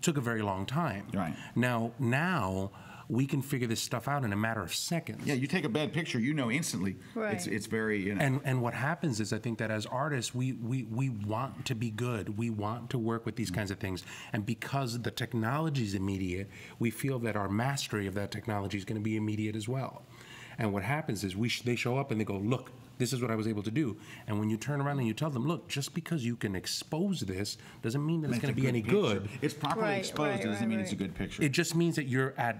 took a very long time. Right. Now we can figure this stuff out in a matter of seconds. Yeah, you take a bad picture, instantly. Right. It's very, And what happens is, I think that as artists, we want to be good. We want to work with these kinds of things. And because the technology is immediate, we feel that our mastery of that technology is going to be immediate as well. And what happens is they show up and they go, look, this is what I was able to do. And when you turn around and you tell them, look, just because you can expose this doesn't mean that it's going to be any good. It's properly exposed. It doesn't mean it's a good picture. It just means that you're at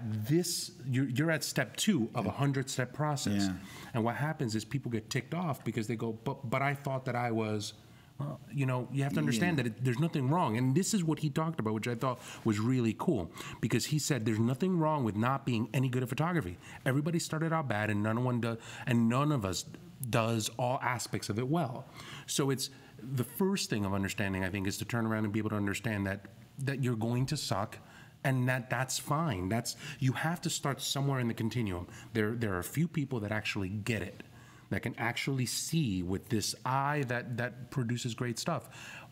you're at step 2 of a 100-step process. Yeah. And what happens is people get ticked off because they go, but I thought that I was. Well, you have to understand that there's nothing wrong. And this is what he talked about, which I thought was really cool, because he said there's nothing wrong with not being any good at photography. Everybody started out bad, and none of us does all aspects of it well. So it's the first thing of understanding, I think, is to turn around and be able to understand that you're going to suck, and that's fine. You have to start somewhere in the continuum. There are a few people that actually get it, that can actually see with this eye that produces great stuff.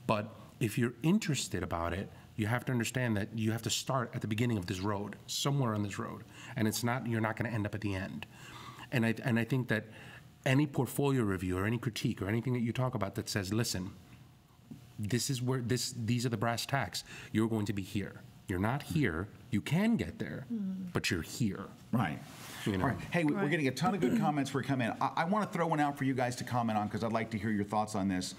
But if you're interested about it, you have to understand that you have to start at the beginning of this road, somewhere on this road, and you're not going to end up at the end. And I think that any portfolio review or any critique or anything that you talk about that says, listen, this is where these are the brass tacks. You're going to be here. You're not here. You can get there, but you're here. Right. You know? All right. Hey, we're getting a ton of good comments for coming in. I want to throw one out for you guys to comment on because I'd like to hear your thoughts on this.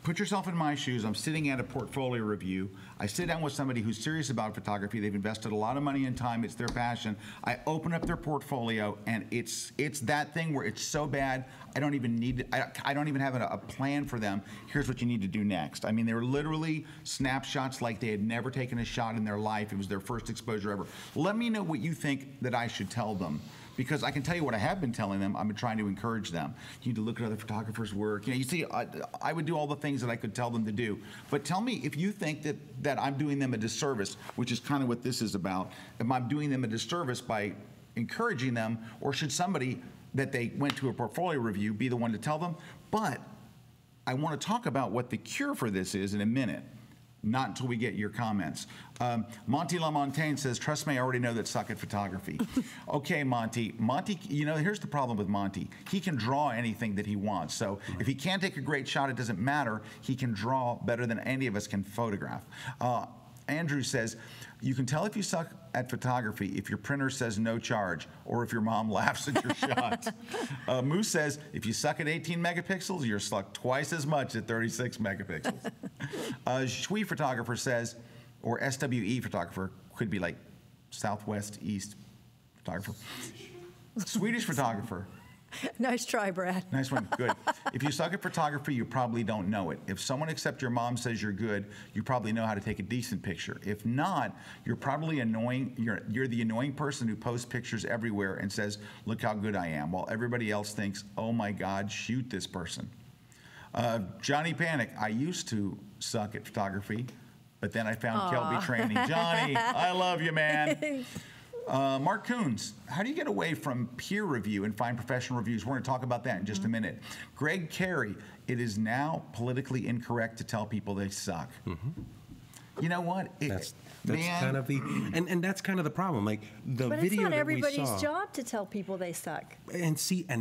Put yourself in my shoes. I'm sitting at a portfolio review. I sit down with somebody who's serious about photography. They've invested a lot of money and time. It's their passion. I open up their portfolio, and it's that thing where it's so bad, I don't even need. I don't even have a plan for them. Here's what you need to do next. I mean, they were literally snapshots like they had never taken a shot in their life. It was their first exposure ever. Let me know what you think that I should tell them. Because I can tell you what I have been telling them. I've been trying to encourage them. You need to look at other photographers' work. You know, you see, I would do all the things that I could tell them to do. But tell me if you think that I'm doing them a disservice, which is kind of what this is about. Am I doing them a disservice by encouraging them, or should somebody that they went to a portfolio review be the one to tell them? But I want to talk about what the cure for this is in a minute. Not until we get your comments. Monty LaMontagne says, trust me, I already know that suck at photography. Okay, Monty. Monty, you know, here's the problem with Monty. He can draw anything that he wants. So if he can't take a great shot, it doesn't matter. He can draw better than any of us can photograph. Andrew says, you can tell if you suck at photography if your printer says no charge or if your mom laughs at your shot. Moose says, if you suck at 18 megapixels, you're suck twice as much at 36 megapixels. Shui photographer says, or SWE photographer, could be like Southwest East photographer. Swedish photographer. Nice try, Brad. Nice one. Good. If you suck at photography, you probably don't know it. If someone except your mom says you're good, you probably know how to take a decent picture. If not, you're probably annoying. You're the annoying person who posts pictures everywhere and says, look how good I am, while everybody else thinks, oh my God, shoot this person. Johnny Panic, I used to suck at photography, but then I found Kelby training. Johnny, I love you, man. Mark Coons, how do you get away from peer review and find professional reviews? We're going to talk about that in just a minute. Greg Carey, it is now politically incorrect to tell people they suck. You know what? That's kind of the and that's kind of the problem. Like the but video it's not that we everybody's saw, job to tell people they suck. And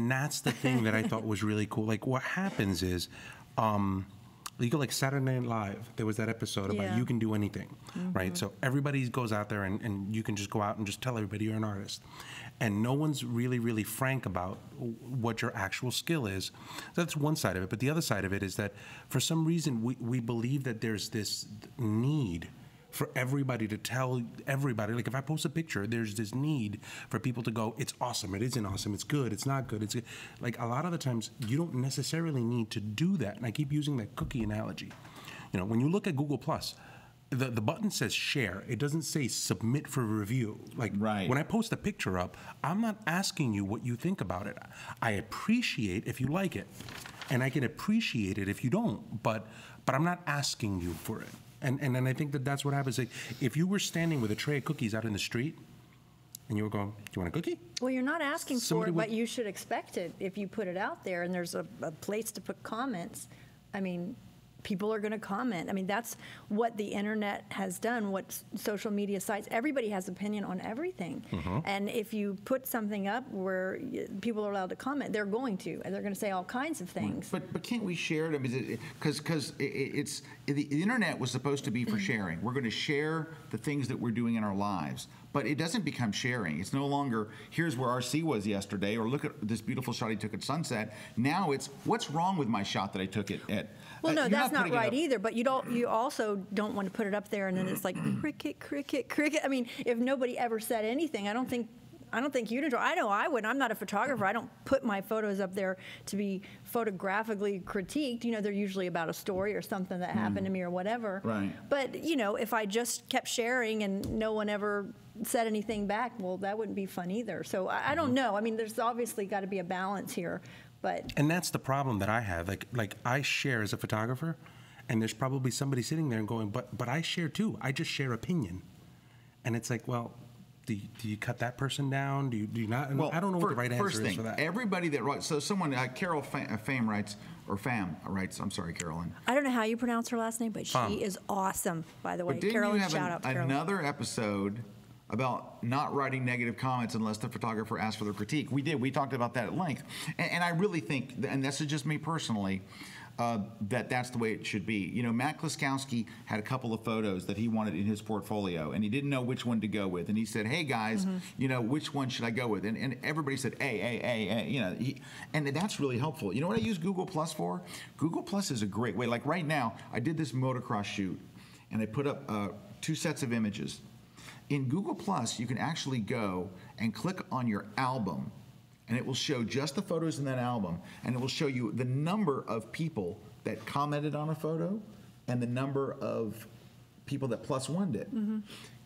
that's the thing that I thought was really cool. Like what happens is. You go like Saturday Night Live, there was that episode about you can do anything, right? So everybody goes out there and you can just go out and just tell everybody you're an artist. And no one's really, really frank about what your actual skill is. So that's one side of it. But the other side of it is that for some reason we believe that there's this need for everybody to tell everybody. Like if I post a picture, there's this need for people to go, it's awesome, it isn't awesome, it's good, it's not good. It's good. Like a lot of the times, you don't necessarily need to do that. And I keep using that cookie analogy. You know, when you look at Google+, the button says share. It doesn't say submit for review. Like when I post a picture up, I'm not asking you what you think about it. I appreciate if you like it. And I can appreciate it if you don't, but I'm not asking you for it. And I think that's what happens. Like, if you were standing with a tray of cookies out in the street, and you were going, do you want a cookie? Well, you're not asking for it, but you should expect it if you put it out there and there's a place to put comments. I mean, people are going to comment. I mean, that's what the internet has done, what social media sites, everybody has opinion on everything. And if you put something up where people are allowed to comment, they're going to, and they're going to say all kinds of things. But can't we share it? I mean, because it's the internet was supposed to be for sharing. We're going to share the things that we're doing in our lives. But it doesn't become sharing. It's no longer, here's where RC was yesterday, or look at this beautiful shot he took at sunset. Now it's, what's wrong with my shot that I took at? Well, no, that's not right either. But you also don't want to put it up there and then it's like cricket, cricket, cricket. I mean, if nobody ever said anything, I don't think you'd enjoy. I know I would. I'm not a photographer. I don't put my photos up there to be photographically critiqued. You know, they're usually about a story or something that happened to me or whatever. Right. But, you know, if I just kept sharing and no one ever said anything back, well, that wouldn't be fun either. So I don't know. I mean, there's obviously got to be a balance here. And that's the problem that I have. Like I share as a photographer, and there's probably somebody sitting there and going, but I share too. I just share opinion. And it's like, well, do you cut that person down? Do you not? Well, I don't know what the right answer first is thing, for that. everybody that writes, so someone, Carol Pham writes, or Pham writes, I'm sorry, Carolyn. I don't know how you pronounce her last name, but she is awesome, by the way. But didn't Carolyn, you have shout out to Carolyn. another episode about not writing negative comments unless the photographer asks for the critique? We did. We talked about that at length. And I really think, and this is just me personally, that's the way it should be. You know, Matt Klaskowski had a couple of photos that he wanted in his portfolio, and he didn't know which one to go with. And he said, hey, guys, you know, which one should I go with? And everybody said, A, you know. And that's really helpful. You know what I use Google Plus for? Google Plus is a great way. Like right now, I did this motocross shoot, and I put up 2 sets of images. In Google Plus, you can actually go and click on your album, and it will show just the photos in that album, and it will show you the number of people that commented on a photo and the number of people that +1'd it.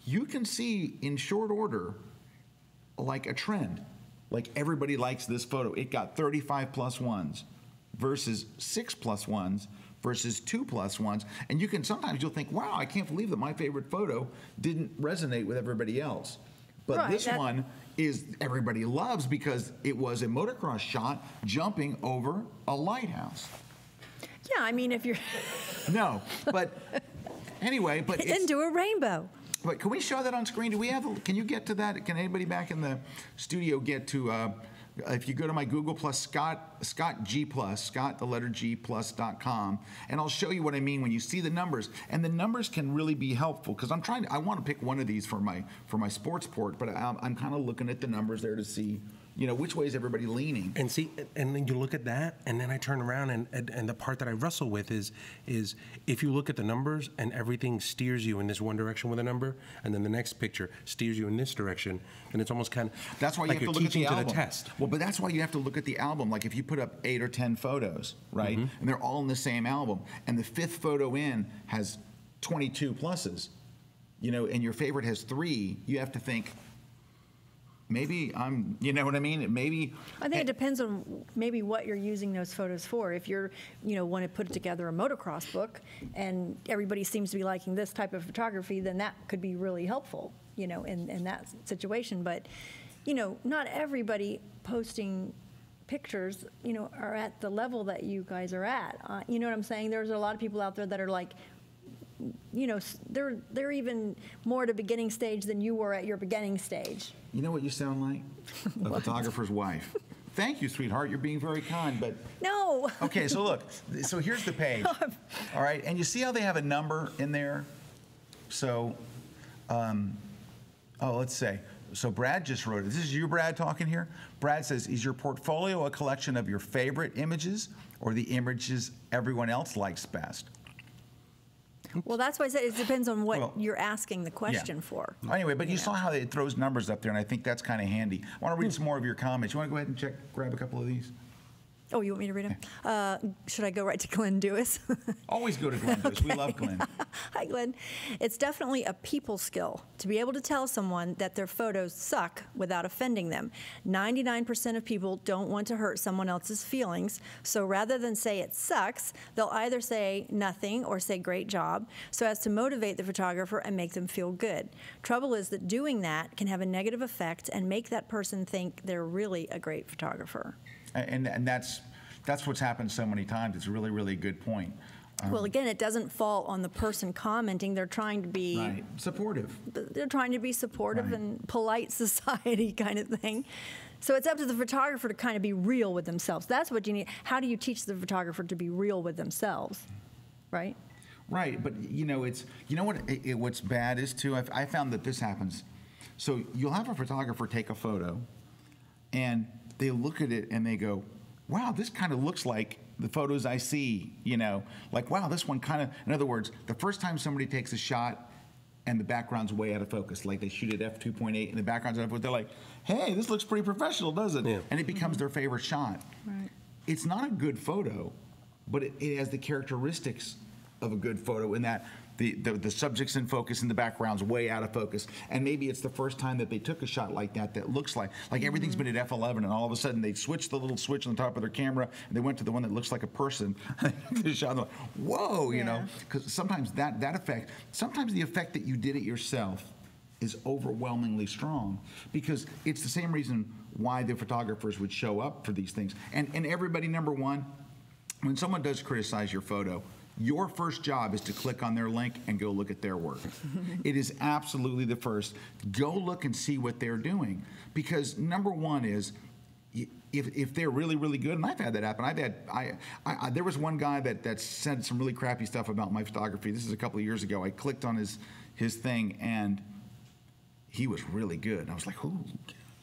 You can see in short order like a trend. Like everybody likes this photo. It got 35 +1s versus 6 +1s versus 2 +1s. And you can, sometimes you'll think, wow, I can't believe that my favorite photo didn't resonate with everybody else. But Right, this one is everybody loves because it was a motocross shot jumping over a lighthouse. Yeah, I mean, if you're No, but anyway, but it's, into a rainbow. but can we show that on screen? Do we have? Can you get to that? Can anybody back in the studio get to? If you go to my Google Plus, Scott G Plus, Scott the letter G plus.com, and I'll show you what I mean when you see the numbers. And the numbers can really be helpful because I want to pick one of these for my sports port, but I'm kind of looking at the numbers there to see, you know, which way is everybody leaning. And see, and then you look at that, and then I turn around, and the part that I wrestle with is if you look at the numbers and everything steers you in this one direction with a number, and then the next picture steers you in this direction, and it's almost kind of that's why you like have you're to look at the teaching to album. the test. Well, but that's why you have to look at the album. Like if you put up 8 or 10 photos, right, and they're all in the same album, and the 5th photo in has 22 pluses, you know, and your favorite has 3, you have to think, maybe I'm, you know what I mean? Maybe. I think it depends on maybe what you're using those photos for. If you're, you know, want to put together a motocross book and everybody seems to be liking this type of photography, then that could be really helpful, you know, in that situation. But, you know, not everybody posting pictures, you know, are at the level that you guys are at. You know what I'm saying? There's a lot of people out there that are like, you know, they're even more at a beginning stage than you were at your beginning stage. You know what you sound like? A photographer's wife. Thank you, sweetheart. You're being very kind, but No. okay. So look. So here's the page. All right, and you see how they have a number in there. So, let's say. So Brad just wrote it. This is you, Brad, talking here. Brad says, "Is your portfolio a collection of your favorite images or the images everyone else likes best?" Well, that's why I said it depends on what you're asking the question for. Anyway, but you saw how it throws numbers up there, and I think that's kind of handy. I want to read some more of your comments. You want to go ahead and grab a couple of these? Oh, you want me to read them? Should I go right to Glenn Dewis? Always go to Glenn Dewis. We love Glenn. Hi, Glenn. It's definitely a people skill to be able to tell someone that their photos suck without offending them. 99% of people don't want to hurt someone else's feelings, so rather than say it sucks, they'll either say nothing or say great job, so as to motivate the photographer and make them feel good. Trouble is that doing that can have a negative effect and make that person think they're really a great photographer. And that's what's happened so many times. It's a really, really good point. Well, again, it doesn't fall on the person commenting. They're trying to be supportive. They're trying to be supportive and polite society kind of thing. So it's up to the photographer to kind of be real with themselves. That's what you need. How do you teach the photographer to be real with themselves, right? Right, but you know, what's bad is too. I found that this happens. So you'll have a photographer take a photo, and they look at it and they go, wow, this kind of looks like the photos I see, you know, like, wow, this one kind of, in other words, the first time somebody takes a shot and the background's way out of focus, like they shoot at f2.8 and the background's out of focus, they're like, hey, this looks pretty professional, doesn't it? Yeah. And it becomes their favorite shot. Right. It's not a good photo, but it has the characteristics of a good photo in that the subject's in focus and the background's way out of focus. And maybe it's the first time that they took a shot like that looks like everything's been at f11 and all of a sudden they switched the little switch on the top of their camera and they went to the one that looks like a person. They shot and they're like, whoa, you know, because sometimes that effect, sometimes the effect that you did it yourself is overwhelmingly strong, because it's the same reason why the photographers would show up for these things. And everybody, number one, when someone does criticize your photo, your first job is to click on their link and go look at their work. It is absolutely the first. Go look and see what they're doing, because number one is, if they're really, really good, and I've had that happen. There was one guy that said some really crappy stuff about my photography. This is a couple of years ago. I clicked on his thing, and he was really good. I was like, ooh,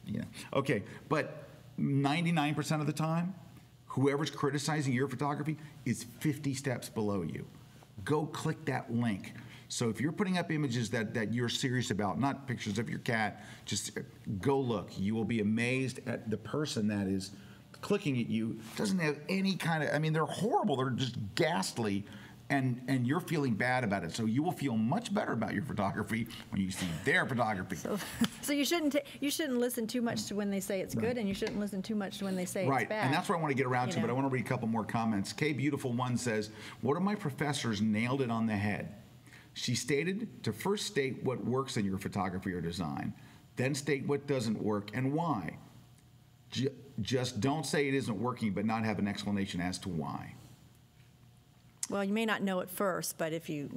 yeah. Okay, but 99% of the time, whoever's criticizing your photography is 50 steps below you. Go click that link. So if you're putting up images that you're serious about, not pictures of your cat, just go look. You will be amazed at the person that is clicking at you. Doesn't have any kind of, I mean, they're horrible. They're just ghastly. And you're feeling bad about it. So you will feel much better about your photography when you see their photography. So you shouldn't listen too much to when they say it's good, and you shouldn't listen too much to when they say it's bad. Right, and that's what I want to get around to, but I want to read a couple more comments. K Beautiful One says, one of my professors nailed it on the head. She stated to first state what works in your photography or design, then state what doesn't work and why. Just don't say it isn't working, but not have an explanation as to why. Well, you may not know it first, but if you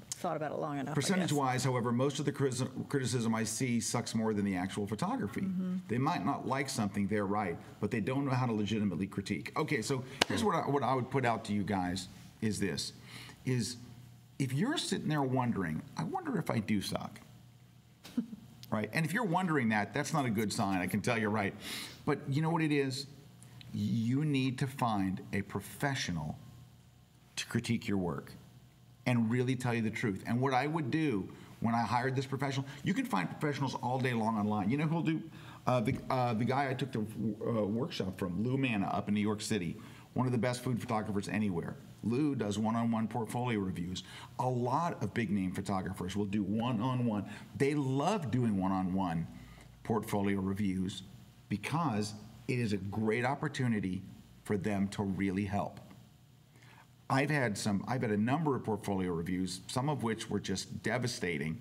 thought about it long enough. Percentage-wise, however, most of the criticism I see sucks more than the actual photography. They might not like something, they're right, but they don't know how to legitimately critique. Okay, so here's what I would put out to you guys is this, is if you're sitting there wondering, I wonder if I do suck, right? And if you're wondering that, that's not a good sign, I can tell you, right? But you know what it is? You need to find a professional to critique your work and really tell you the truth. And what I would do when I hired this professional, you can find professionals all day long online. You know who'll do? The guy I took the workshop from, Lou Manna, up in New York City, one of the best food photographers anywhere. Lou does one-on-one portfolio reviews. A lot of big-name photographers will do one-on-one. They love doing one-on-one portfolio reviews because it is a great opportunity for them to really help. I've had a number of portfolio reviews, some of which were just devastating.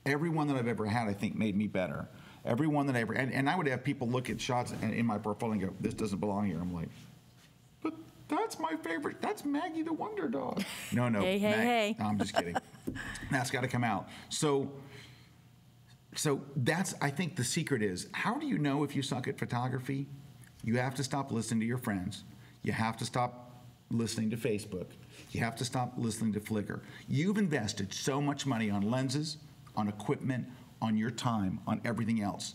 Every one that I've ever had, I think, made me better. Every one that I ever, and I would have people look at shots in my portfolio and go, this doesn't belong here. I'm like, but that's my favorite. That's Maggie the Wonder Dog. No. Hey. No, I'm just kidding. That's got to come out. So that's, I think the secret is, how do you know if you suck at photography? You have to stop listening to your friends. You have to stop listening to Facebook. You have to stop listening to Flickr. You've invested so much money on lenses, on equipment, on your time, on everything else.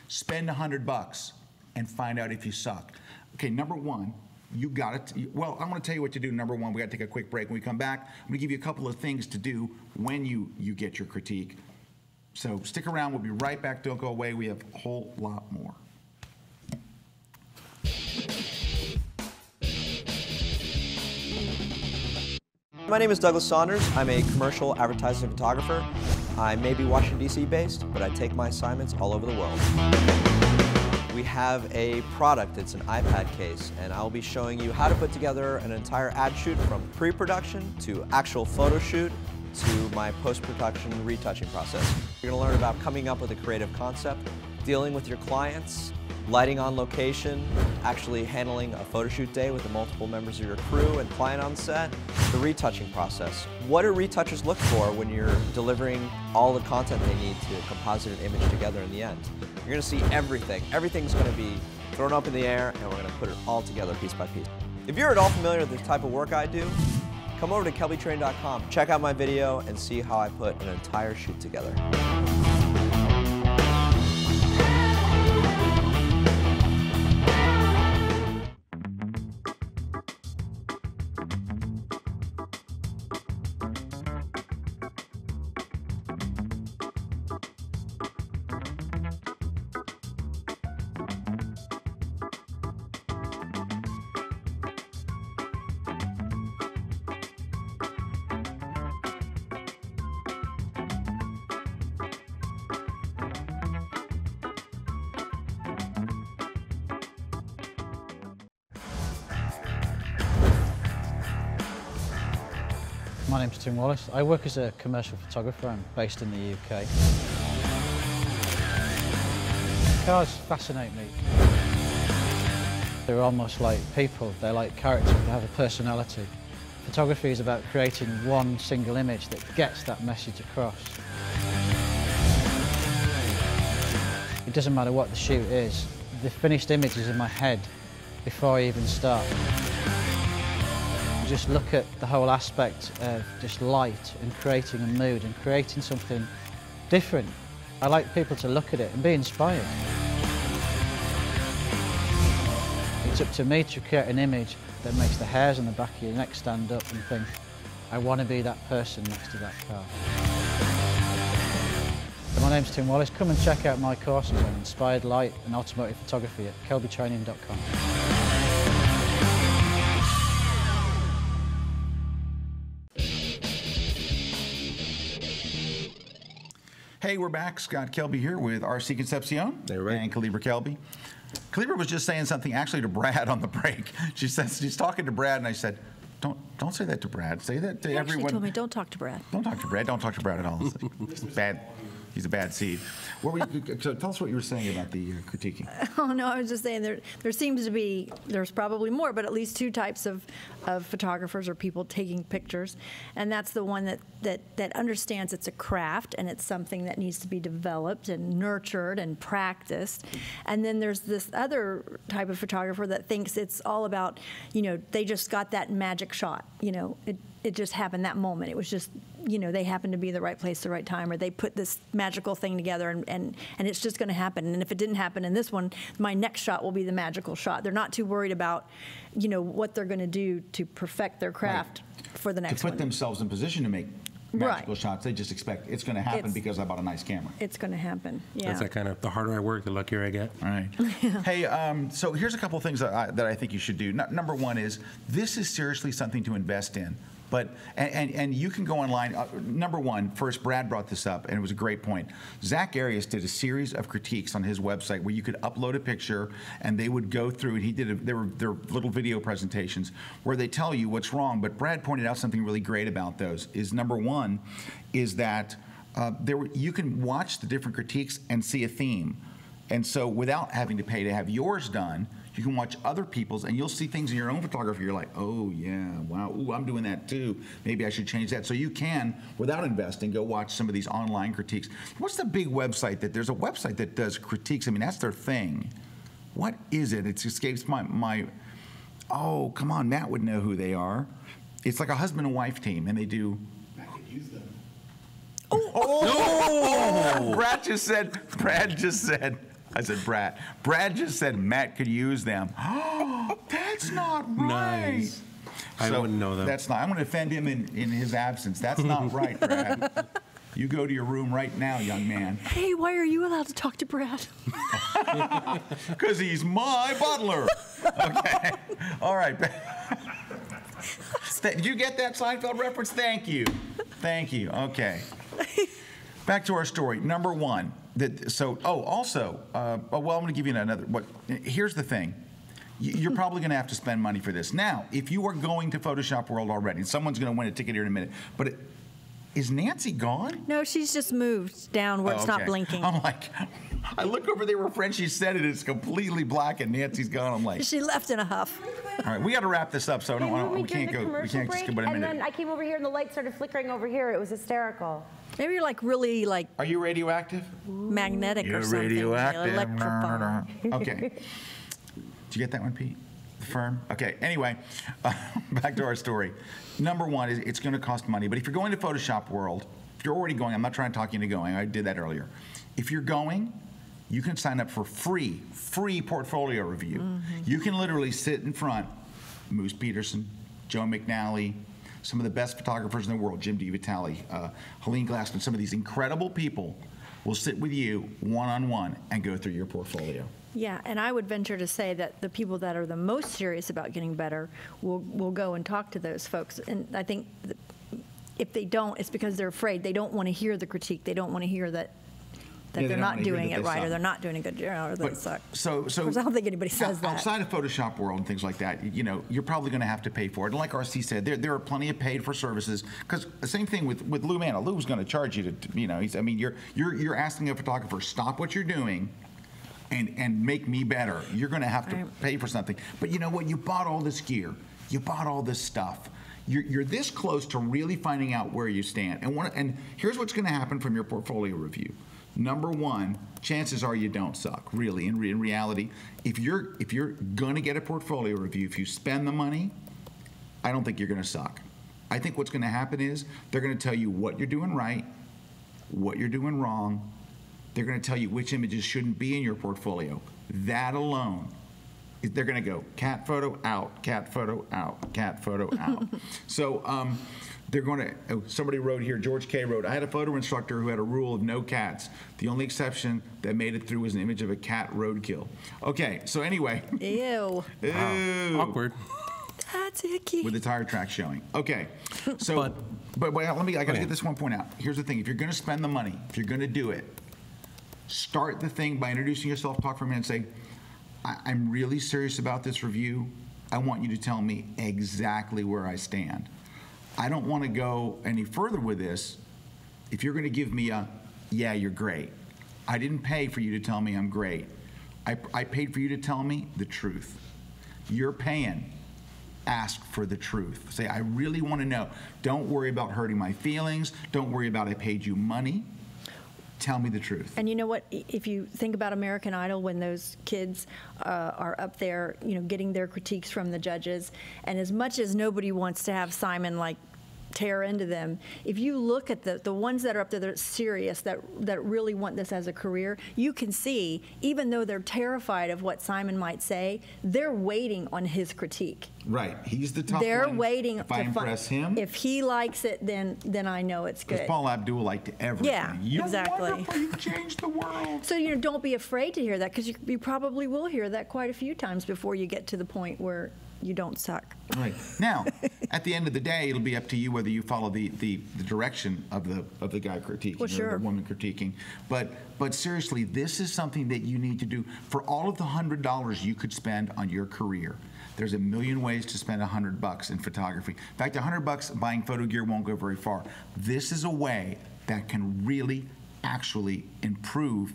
Spend $100 and find out if you suck. Okay, number one, you got it. Well, I'm going to tell you what to do. Number one, we got to take a quick break. When we come back, I'm going to give you a couple of things to do when you get your critique. So stick around. We'll be right back. Don't go away. We have a whole lot more. My name is Douglas Saunders. I'm a commercial advertising photographer. I may be Washington, D.C. based, but I take my assignments all over the world. We have a product, it's an iPad case, and I'll be showing you how to put together an entire ad shoot from pre-production to actual photo shoot to my post-production retouching process. You're going to learn about coming up with a creative concept, dealing with your clients, lighting on location, actually handling a photo shoot day with the multiple members of your crew and client on set, the retouching process. What do retouchers look for when you're delivering all the content they need to composite an image together in the end? You're going to see everything. Everything's going to be thrown up in the air, and we're going to put it all together piece by piece. If you're at all familiar with the type of work I do, come over to kelbytraining.com, check out my video, and see how I put an entire shoot together. My name's Tim Wallace. I work as a commercial photographer. I'm based in the UK. Cars fascinate me. They're almost like people. They're like characters. They have a personality. Photography is about creating one single image that gets that message across. It doesn't matter what the shoot is. The finished image is in my head before I even start. Just look at the whole aspect of just light and creating a mood and creating something different. I like people to look at it and be inspired. It's up to me to create an image that makes the hairs on the back of your neck stand up and think, I want to be that person next to that car. So my name's Tim Wallace. Come and check out my courses on inspired light and automotive photography at kelbytraining.com. Hey, we're back. Scott Kelby here with RC Concepcion and Kalebra Kelby. Kalebra was just saying something actually to Brad on the break. She says she's talking to Brad, and I said, "Don't say that to Brad. Say that to everyone." Actually told me, don't talk to Brad. Don't talk to Brad. Don't talk to Brad at all. He's bad. He's a bad seed. So tell us what you were saying about the critiquing. Oh no, I was just saying there seems to be, there's probably more, but at least two types of photographers or people taking pictures, and that's the one that understands it's a craft and it's something that needs to be developed and nurtured and practiced. And then there's this other type of photographer that thinks it's all about, they just got that magic shot. It just happened that moment. It was just, they happened to be the right place, the right time, or they put this magical thing together and it's just going to happen. And if it didn't happen in this one, my next shot will be the magical shot. They're not too worried about, what they're going to do to perfect their craft for the next one. To put themselves in position to make magical shots, they just expect it's going to happen because I bought a nice camera. It's going to happen, yeah. That's that kind of, the harder I work, the luckier I get. All right. Hey, so here's a couple of things that I think you should do. Number one is, this is seriously something to invest in. But, and you can go online. Number one, first, Brad brought this up, and it was a great point. Zach Arias did a series of critiques on his website where you could upload a picture, and they would go through, and he did, there were little video presentations where they tell you what's wrong. But Brad pointed out something really great about those, is number one, is that you can watch the different critiques and see a theme. And so without having to pay to have yours done, you can watch other people's, and you'll see things in your own photography. You're like, oh, yeah, wow, ooh, I'm doing that too. Maybe I should change that. So you can, without investing, go watch some of these online critiques. What's the big website there's a website that does critiques? I mean, that's their thing. What is it? It escapes my oh, come on, Matt would know who they are. It's like a husband and wife team, and they do. I could use them. Oh! Brad just said, I said, Brad just said Matt could use them. Oh, that's not right. Nice. I wouldn't know that. That's not. I'm going to offend him in his absence. That's not right, Brad. You go to your room right now, young man. Hey, why are you allowed to talk to Brad? Because he's my butler. Okay. All right. Did you get that Seinfeld reference? Thank you. Thank you. Okay. Back to our story. Number one. Well, I'm going to give you another. Here's the thing. You're probably going to have to spend money for this. Now, if you are going to Photoshop World already, and someone's going to win a ticket here in a minute, but is Nancy gone? No, she's just moved down where it's not blinking. I'm like, I look over there where Frenchie said it. It's completely black, and Nancy's gone. I'm like, she left in a huff. All right, we got to wrap this up, so we can't go. We can't just go but a minute. And then I came over here, and the light started flickering over here. It was hysterical. Maybe you're like really like. Are you radioactive? Magnetic You're or something. Radioactive. Electrified. Okay. Did you get that one, Pete? The firm? Okay. Anyway, back to our story. Number one is it's going to cost money, but if you're going to Photoshop World, if you're already going, I'm not trying to talk you into going. I did that earlier. If you're going, you can sign up for free portfolio review. Mm-hmm. You can literally sit in front, Moose Peterson, Joe McNally, some of the best photographers in the world, Jim DiVitale, Helene Glassman, some of these incredible people will sit with you one-on-one and go through your portfolio. Yeah, and I would venture to say that the people that are the most serious about getting better will go and talk to those folks. And I think if they don't, it's because they're afraid. They don't want to hear the critique. They don't want to hear that that Yeah, they they're don't not wanna hear doing that it they right, suck. or they're not doing a good job, or they suck. So Of course, I don't think anybody says that. Outside of Photoshop world and things like that, you know, you're probably going to have to pay for it. And like RC said, there are plenty of paid for services. Because the same thing with Lou Manna. Lou's going to charge you to, you know, I mean, you're asking a photographer, stop what you're doing and make me better. You're going to have to pay for something. But you know what? You bought all this gear. You bought all this stuff. You're this close to really finding out where you stand. And here's what's going to happen from your portfolio review. Number one, chances are you don't suck. Really, in reality, if you're going to get a portfolio review, if you spend the money, I don't think you're going to suck. I think what's going to happen is they're going to tell you what you're doing right, what you're doing wrong. They're going to tell you which images shouldn't be in your portfolio. That alone, they're going to go cat photo out, cat photo out, cat photo out. So they're going to, somebody wrote here, George K. wrote, I had a photo instructor who had a rule of no cats. The only exception that made it through was an image of a cat roadkill. Okay, so anyway. Ew. Ew. Wow. Awkward. That's icky. With the tire track showing. Okay, so, but I got to get this one point out. Here's the thing, if you're going to spend the money, if you're going to do it, start the thing by introducing yourself, talk for a minute, and say, I'm really serious about this review. I want you to tell me exactly where I stand. I don't want to go any further with this if you're going to give me a, yeah, you're great. I didn't pay for you to tell me I'm great. I paid for you to tell me the truth. You're paying. Ask for the truth. Say, I really want to know. Don't worry about hurting my feelings. Don't worry about I paid you money. Tell me the truth. And you know what? If you think about American Idol, when those kids are up there, you know, getting their critiques from the judges, and as much as nobody wants to have Simon like tear into them, if you look at the ones that are up there that are serious, that really want this as a career, you can see, even though they're terrified of what Simon might say, they're waiting on his critique. Right, he's the top They're one. waiting if to I impress him. If he likes it, then I know it's good. Because Paul Abdul liked everything. Yeah, You're exactly. wonderful. You changed the world. So, you know, don't be afraid to hear that, because you probably will hear that quite a few times before you get to the point where you don't suck. Right. Now, at the end of the day, it'll be up to you whether you follow the direction of the guy critiquing or the woman critiquing. But seriously, this is something that you need to do. For all of the $100 you could spend on your career, there's a million ways to spend $100 in photography. In fact, $100 buying photo gear won't go very far. This is a way that can really actually improve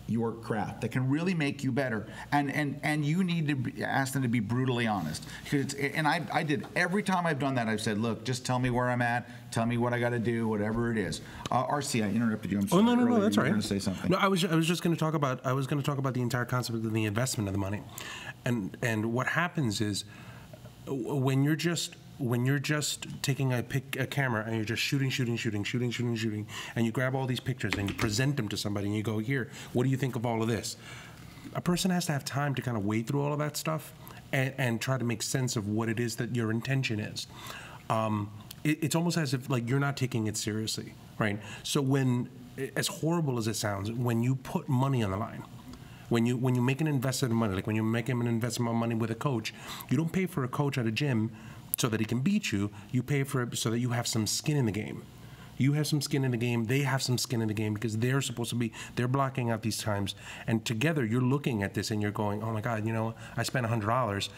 your craft, that can really make you better, and you need to ask them to be brutally honest. And I did, every time I've done that, I've said, look, just tell me where I'm at, tell me what I got to do, whatever it is. RC, I interrupted you. I'm sorry. Oh no, that's you right. Going to say something. No, I was just going to talk about the entire concept of the investment of the money, and what happens is when you're just taking a camera and you're just shooting, and you grab all these pictures and you present them to somebody and you go, here, what do you think of all of this? A person has to have time to kind of wade through all of that stuff and try to make sense of what it is that your intention is. It's almost as if like you're not taking it seriously, right? So when, as horrible as it sounds, when you put money on the line, when you make an investment of money, like when you make an investment of money with a coach, you don't pay for a coach at a gym so that he can beat you. You pay for it so that you have some skin in the game. You have some skin in the game, they have some skin in the game, because they're blocking out these times. And together you're looking at this and you're going, oh my God, you know, I spent $100.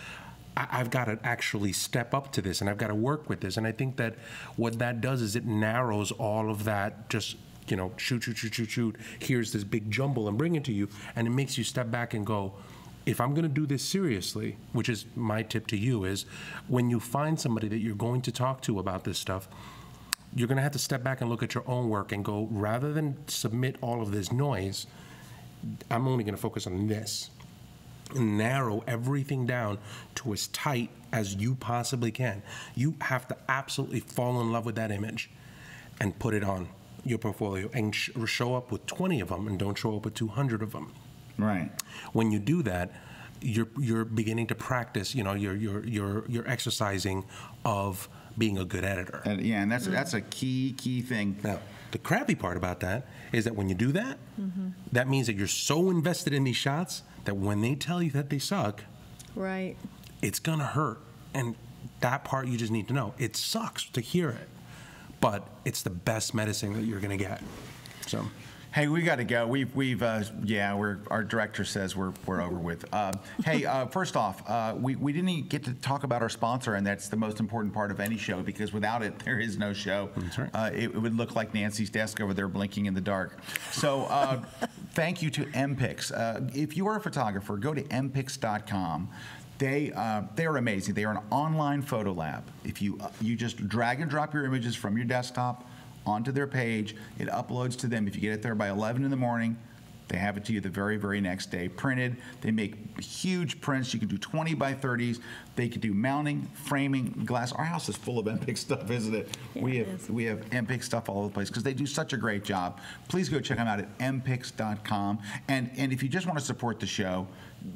I've got to actually step up to this and I've got to work with this. And I think that what that does is it narrows all of that just, you know, shoot, here's this big jumble and bring it to you. And it makes you step back and go, if I'm going to do this seriously, which is my tip to you, is when you find somebody that you're going to talk to about this stuff, you're going to have to step back and look at your own work and go, rather than submit all of this noise, I'm only going to focus on this. And narrow everything down to as tight as you possibly can. You have to absolutely fall in love with that image and put it on your portfolio and show up with 20 of them and don't show up with 200 of them. Right. When you do that, you're beginning to practice. You know, you're exercising of being a good editor. And that's a key thing. Now, the crappy part about that is that when you do that, that means that you're so invested in these shots that when they tell you that they suck, right, it's gonna hurt. And that part you just need to know. It sucks to hear it, but it's the best medicine that you're gonna get. So. Hey, we got to go. Our director says we're over with. Hey, first off, we didn't get to talk about our sponsor, and that's the most important part of any show, because without it, there is no show. That's right. It would look like Nancy's desk over there blinking in the dark. So thank you to MPix. If you are a photographer, go to mpix.com. They are amazing. They are an online photo lab. If you just drag and drop your images from your desktop onto their page, it uploads to them. If you get it there by 11 in the morning, they have it to you the very, very next day, printed. They make huge prints. You can do 20 by 30s. They can do mounting, framing, glass. Our house is full of MPix stuff, isn't it? Yeah, we have MPix stuff all over the place because they do such a great job. Please go check them out at mpix.com. And if you just want to support the show,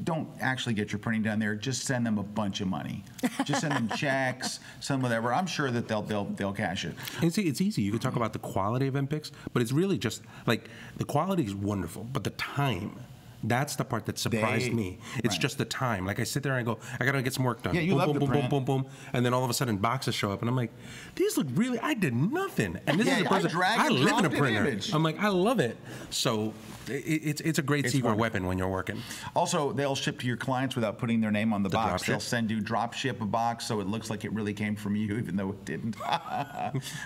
don't actually get your printing done there. Just send them a bunch of money. Just send them checks, send whatever. I'm sure that they'll cash it. It's easy. You can talk about the quality of MPix, but it's really just like the quality is wonderful, but the time. That's the part that surprised me. It's just the time. Like I sit there and I go, I gotta get some work done. Yeah, you boom, love boom, to boom, print. boom, boom, boom, and then all of a sudden boxes show up, and I'm like, these look really. I did nothing, and this is a person. I live in a printer. I'm like, I love it. So it's a great secret weapon when you're working. Also, they'll ship to your clients without putting their name on the box. They'll send you drop ship a box so it looks like it really came from you, even though it didn't.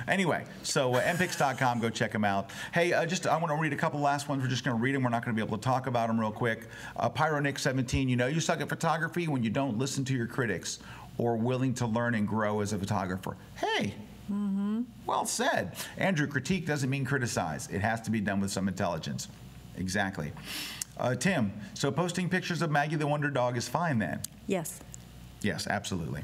Anyway, so mpix.com, go check them out. Hey, I want to read a couple last ones. We're just going to read them. We're not going to be able to talk about them real quick. PyroNick17, you know you suck at photography when you don't listen to your critics or willing to learn and grow as a photographer. Hey. Well said. Andrew, critique doesn't mean criticize. It has to be done with some intelligence. Exactly. Tim, so posting pictures of Maggie the Wonder Dog is fine then? Yes. Yes, absolutely.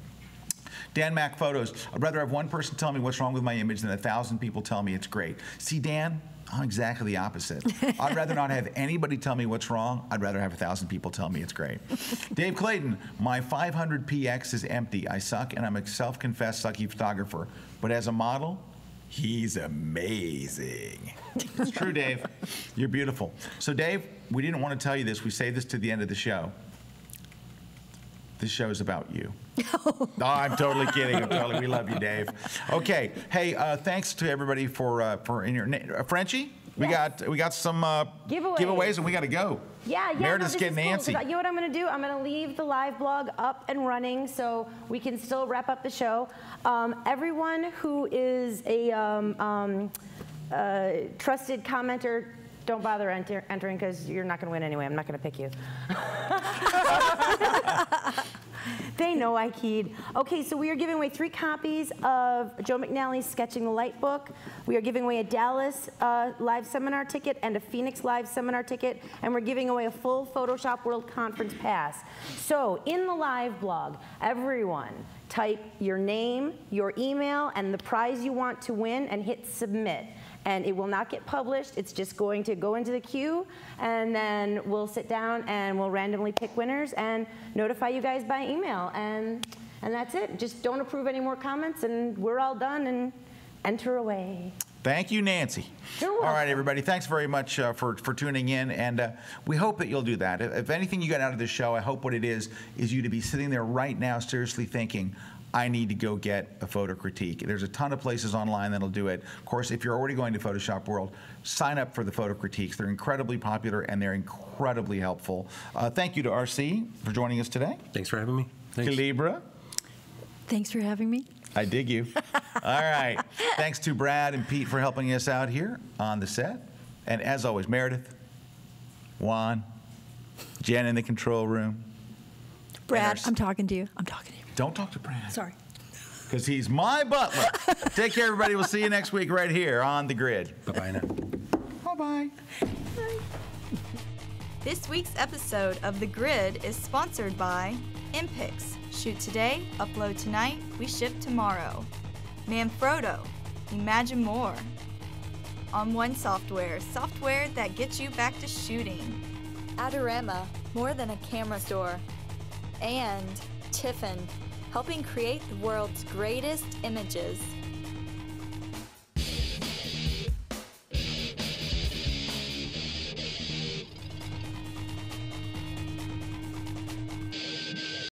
Dan Mac Photos, I'd rather have one person tell me what's wrong with my image than 1,000 people tell me it's great. See, Dan, I'm exactly the opposite. I'd rather not have anybody tell me what's wrong. I'd rather have 1,000 people tell me it's great. Dave Clayton, my 500px is empty. I suck, and I'm a self-confessed sucky photographer. But as a model, he's amazing. It's true, Dave. You're beautiful. So, Dave, we didn't want to tell you this. We say this to the end of the show. This show is about you. No, I'm totally kidding. We love you, Dave. Okay. Hey, thanks to everybody for Frenchie. Yes. We got some giveaways, and we got to go. Yeah. Meredith's getting antsy. You know what I'm going to do? I'm going to leave the live blog up and running so we can still wrap up the show. Everyone who is a trusted commenter, don't bother entering because you're not going to win anyway. I'm not going to pick you. They know I keyed. Okay, so we are giving away 3 copies of Joe McNally's Sketching the Light book. We are giving away a Dallas live seminar ticket and a Phoenix live seminar ticket, and we're giving away a full Photoshop World Conference pass. So in the live blog, everyone type your name, your email, and the prize you want to win, and hit submit. And it will not get published. It's just going to go into the queue, and then we'll sit down and we'll randomly pick winners and notify you guys by email. And that's it. Just don't approve any more comments, and we're all done, and enter away. Thank you, Nancy. You're welcome. All right, everybody. Thanks very much for tuning in, and we hope that you'll do that. If anything you got out of this show, I hope what it is you to be sitting there right now seriously thinking, I need to go get a photo critique. There's a ton of places online that'll do it. Of course, if you're already going to Photoshop World, sign up for the photo critiques. They're incredibly popular and they're incredibly helpful. Thank you to RC for joining us today. Thanks for having me. Thanks. Kalebra. Thanks for having me. I dig you. All right. Thanks to Brad and Pete for helping us out here on the set. And as always, Meredith, Juan, Jen in the control room. Brad, I'm talking to you. I'm talking to you. Don't talk to Brad. Sorry. Because he's my butler. Take care, everybody. We'll see you next week right here on The Grid. Bye-bye now. Bye-bye. This week's episode of The Grid is sponsored by MPix. Shoot today, upload tonight, we ship tomorrow. Manfrotto. Imagine more. On One Software that gets you back to shooting. Adorama, more than a camera store. And Tiffin, helping create the world's greatest images.